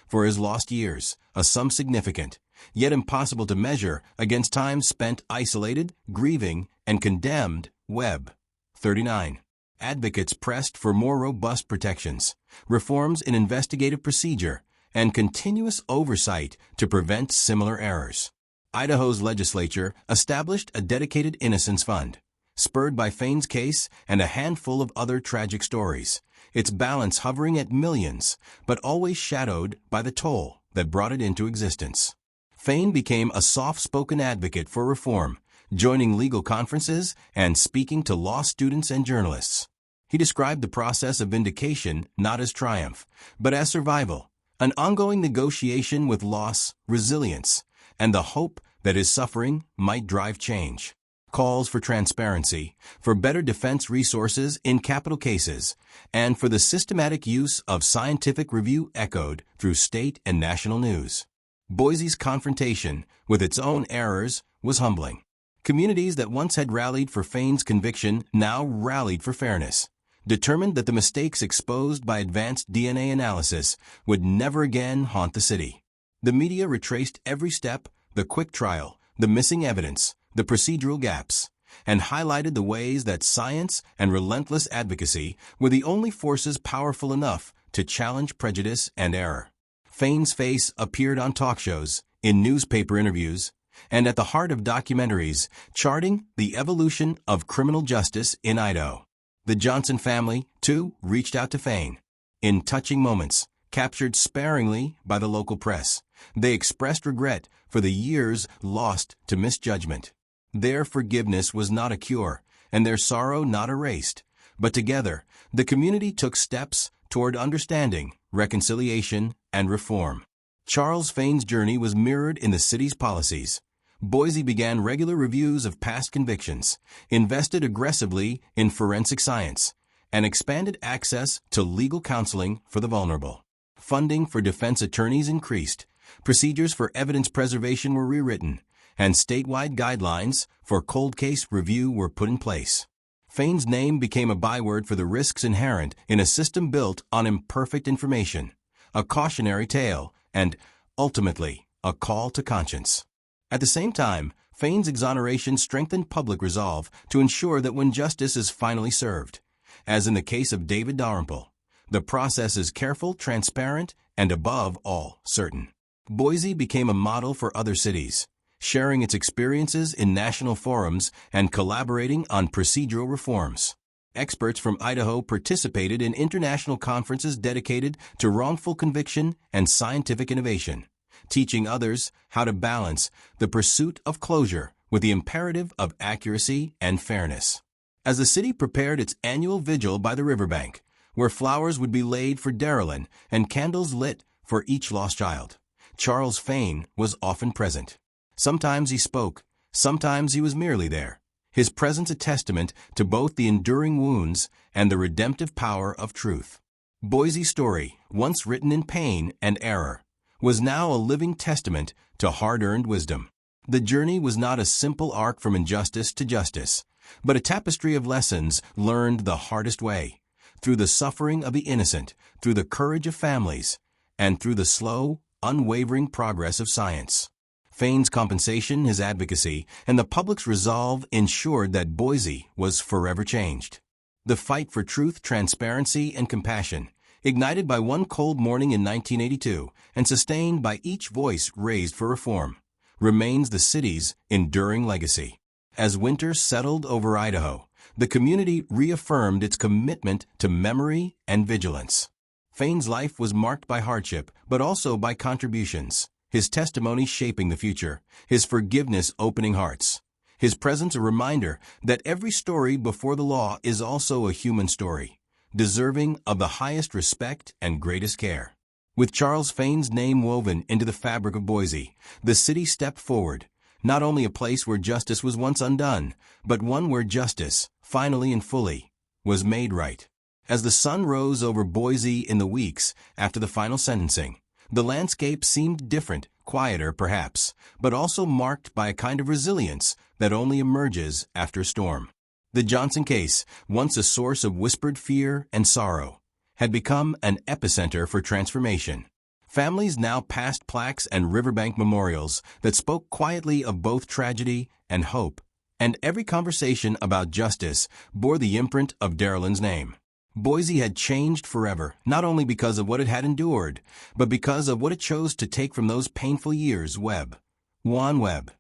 for his lost years, a sum significant, yet impossible to measure against time spent isolated, grieving, and condemned. Webb 39. Advocates pressed for more robust protections, reforms in investigative procedure, and continuous oversight to prevent similar errors. Idaho's legislature established a dedicated innocence fund, spurred by Fain's case and a handful of other tragic stories, its balance hovering at millions, but always shadowed by the toll that brought it into existence. Fain became a soft-spoken advocate for reform, joining legal conferences and speaking to law students and journalists. He described the process of vindication not as triumph, but as survival, an ongoing negotiation with loss, resilience, and the hope that his suffering might drive change. Calls for transparency, for better defense resources in capital cases, and for the systematic use of scientific review echoed through state and national news. Boise's confrontation with its own errors was humbling. Communities that once had rallied for Fain's conviction now rallied for fairness, determined that the mistakes exposed by advanced DNA analysis would never again haunt the city. The media retraced every step, the quick trial, the missing evidence, the procedural gaps, and highlighted the ways that science and relentless advocacy were the only forces powerful enough to challenge prejudice and error. Fain's face appeared on talk shows, in newspaper interviews, and at the heart of documentaries charting the evolution of criminal justice in Idaho. The Johnson family, too, reached out to Fain. In touching moments, captured sparingly by the local press, they expressed regret for the years lost to misjudgment. Their forgiveness was not a cure, and their sorrow not erased, but together, the community took steps toward understanding, reconciliation, and reform. Charles Fain's journey was mirrored in the city's policies. Boise began regular reviews of past convictions, invested aggressively in forensic science, and expanded access to legal counseling for the vulnerable. Funding for defense attorneys increased, procedures for evidence preservation were rewritten, and statewide guidelines for cold case review were put in place. Fain's name became a byword for the risks inherent in a system built on imperfect information, a cautionary tale, and, ultimately, a call to conscience. At the same time, Fain's exoneration strengthened public resolve to ensure that when justice is finally served, as in the case of David Dalrymple, the process is careful, transparent, and above all, certain. Boise became a model for other cities, sharing its experiences in national forums and collaborating on procedural reforms. Experts from Idaho participated in international conferences dedicated to wrongful conviction and scientific innovation, teaching others how to balance the pursuit of closure with the imperative of accuracy and fairness. As the city prepared its annual vigil by the riverbank, where flowers would be laid for Darylyn and candles lit for each lost child, Charles Fain was often present. Sometimes he spoke, Sometimes he was merely there, his presence a testament to both the enduring wounds and the redemptive power of truth. Boise's story, once written in pain and error, was now a living testament to hard-earned wisdom. The journey was not a simple arc from injustice to justice, but a tapestry of lessons learned the hardest way, through the suffering of the innocent, through the courage of families, and through the slow, unwavering progress of science. Fain's compensation, his advocacy, and the public's resolve ensured that Boise was forever changed. The fight for truth, transparency, and compassion, ignited by one cold morning in 1982 and sustained by each voice raised for reform, remains the city's enduring legacy. As winter settled over Idaho, the community reaffirmed its commitment to memory and vigilance. Fain's life was marked by hardship, but also by contributions, his testimony shaping the future, his forgiveness opening hearts, his presence a reminder that every story before the law is also a human story, deserving of the highest respect and greatest care. With Charles Fain's name woven into the fabric of Boise, the city stepped forward, not only a place where justice was once undone, but one where justice, finally and fully, was made right. As the sun rose over Boise in the weeks after the final sentencing, the landscape seemed different, quieter perhaps, but also marked by a kind of resilience that only emerges after a storm. The Johnson case, once a source of whispered fear and sorrow, had become an epicenter for transformation. Families now passed plaques and riverbank memorials that spoke quietly of both tragedy and hope, and every conversation about justice bore the imprint of Darylyn's name. Boise had changed forever, not only because of what it had endured, but because of what it chose to take from those painful years. Webb. 1 Webb.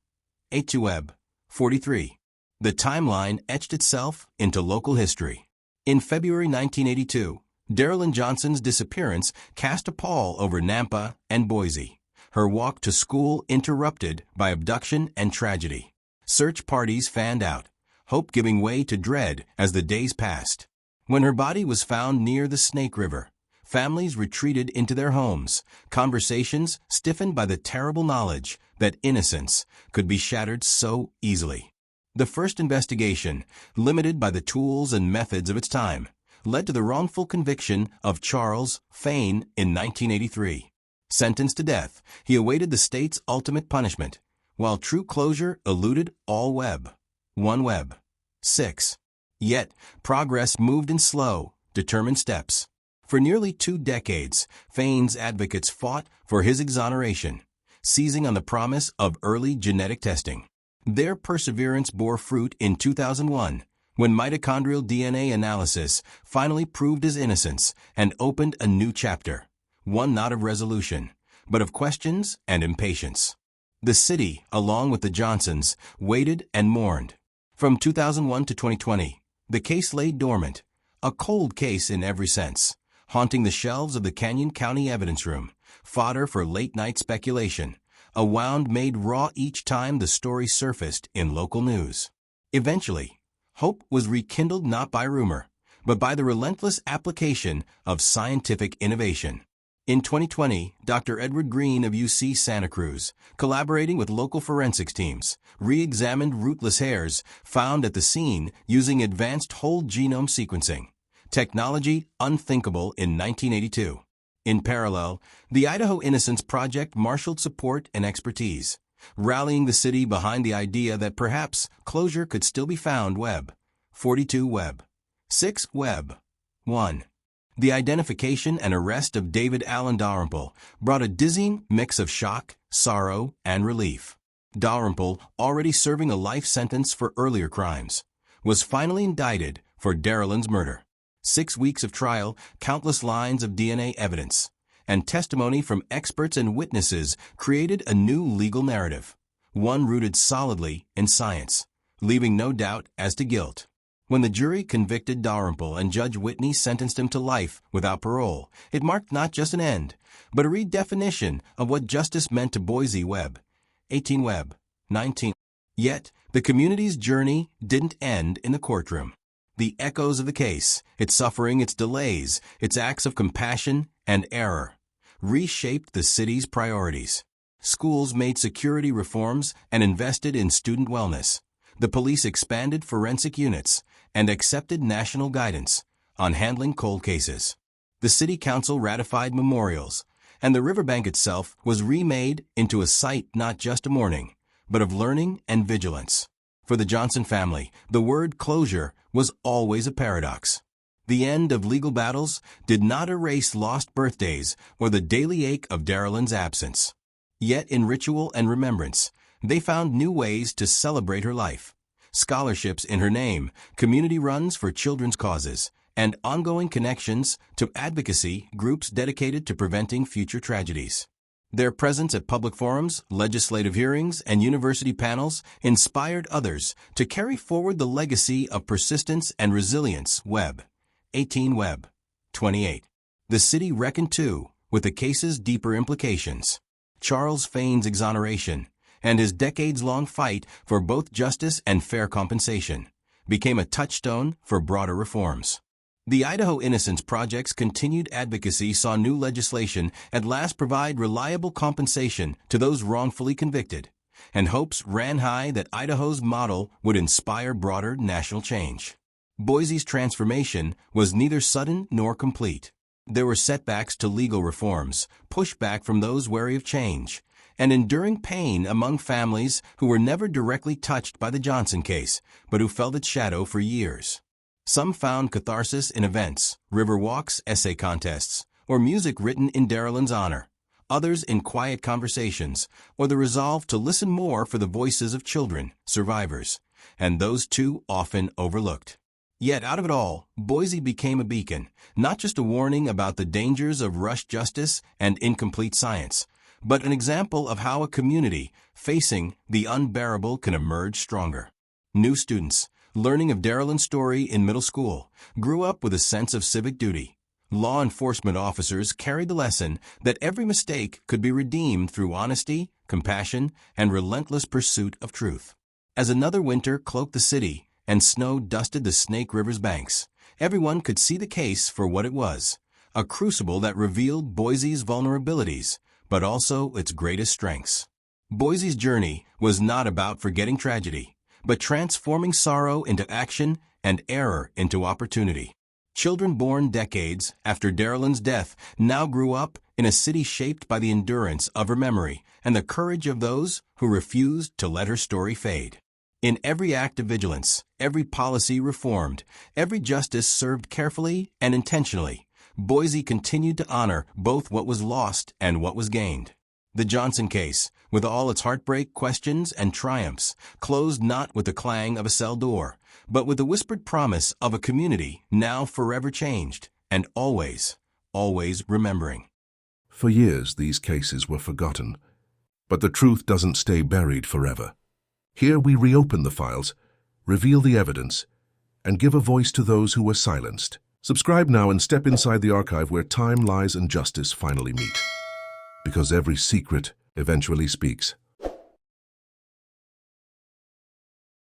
8 Webb. 43. The timeline etched itself into local history. In February 1982, Darylyn Johnson's disappearance cast a pall over Nampa and Boise, her walk to school interrupted by abduction and tragedy. Search parties fanned out, hope giving way to dread as the days passed. When her body was found near the Snake River, families retreated into their homes, conversations stiffened by the terrible knowledge that innocence could be shattered so easily. The first investigation, limited by the tools and methods of its time, led to the wrongful conviction of Charles Fain in 1983. Sentenced to death, he awaited the state's ultimate punishment, while true closure eluded all. Webb. 1 Webb. 6. Yet, progress moved in slow, determined steps. For nearly 2 decades, Fain's advocates fought for his exoneration, seizing on the promise of early genetic testing. Their perseverance bore fruit in 2001, when mitochondrial DNA analysis finally proved his innocence and opened a new chapter, one not of resolution, but of questions and impatience. The city, along with the Johnsons, waited and mourned. From 2001 to 2020, the case lay dormant, a cold case in every sense, haunting the shelves of the Canyon County evidence room, fodder for late-night speculation, a wound made raw each time the story surfaced in local news. Eventually, hope was rekindled not by rumor, but by the relentless application of scientific innovation. In 2020, Dr. Edward Green of UC Santa Cruz, collaborating with local forensics teams, re-examined rootless hairs found at the scene using advanced whole genome sequencing, technology unthinkable in 1982. In parallel, the Idaho Innocence Project marshaled support and expertise, rallying the city behind the idea that perhaps closure could still be found. Webb. 42 Webb. 6 Webb. 1. The identification and arrest of David Allen Dalrymple brought a dizzying mix of shock, sorrow, and relief. Dalrymple, already serving a life sentence for earlier crimes, was finally indicted for Darylyn's murder. 6 weeks of trial, countless lines of DNA evidence, and testimony from experts and witnesses created a new legal narrative, one rooted solidly in science, leaving no doubt as to guilt. When the jury convicted Dalrymple and Judge Whitney sentenced him to life without parole, it marked not just an end, but a redefinition of what justice meant to Boise. Webb. 18 Webb. 19. Yet, the community's journey didn't end in the courtroom. The echoes of the case, its suffering, its delays, its acts of compassion and error, reshaped the city's priorities. Schools made security reforms and invested in student wellness. The police expanded forensic units and accepted national guidance on handling cold cases. The city council ratified memorials, and the riverbank itself was remade into a site not just of mourning, but of learning and vigilance. For the Johnson family, the word closure was always a paradox. The end of legal battles did not erase lost birthdays or the daily ache of Darylyn's absence. Yet in ritual and remembrance, they found new ways to celebrate her life. Scholarships in her name, community runs for children's causes, and ongoing connections to advocacy groups dedicated to preventing future tragedies. Their presence at public forums, legislative hearings, and university panels inspired others to carry forward the legacy of persistence and resilience. Webb, 18 Webb, 28. The city reckoned, too, with the case's deeper implications. Charles Fain's exoneration and his decades-long fight for both justice and fair compensation became a touchstone for broader reforms. The Idaho Innocence Project's continued advocacy saw new legislation at last provide reliable compensation to those wrongfully convicted, and hopes ran high that Idaho's model would inspire broader national change. Boise's transformation was neither sudden nor complete. There were setbacks to legal reforms, pushback from those wary of change, and enduring pain among families who were never directly touched by the Johnson case, but who felt its shadow for years. Some found catharsis in events, river walks, essay contests, or music written in Darylyn's honor. Others in quiet conversations, or the resolve to listen more for the voices of children, survivors, and those too often overlooked. Yet out of it all, Boise became a beacon, not just a warning about the dangers of rushed justice and incomplete science, but an example of how a community facing the unbearable can emerge stronger. New students, learning of Darylyn's story in middle school, grew up with a sense of civic duty. Law enforcement officers carried the lesson that every mistake could be redeemed through honesty, compassion, and relentless pursuit of truth. As another winter cloaked the city and snow dusted the Snake River's banks, everyone could see the case for what it was, a crucible that revealed Boise's vulnerabilities, but also its greatest strengths. Boise's journey was not about forgetting tragedy, but transforming sorrow into action and error into opportunity. Children born decades after Darylyn's death now grew up in a city shaped by the endurance of her memory and the courage of those who refused to let her story fade. In every act of vigilance, every policy reformed, every justice served carefully and intentionally, Boise continued to honor both what was lost and what was gained. The Johnson case, with all its heartbreak, questions, and triumphs, closed not with the clang of a cell door, but with the whispered promise of a community now forever changed and always, always remembering. For years, these cases were forgotten, but the truth doesn't stay buried forever. Here we reopen the files, reveal the evidence, and give a voice to those who were silenced. Subscribe now and step inside the archive where time, lies, and justice finally meet. Because every secret eventually speaks.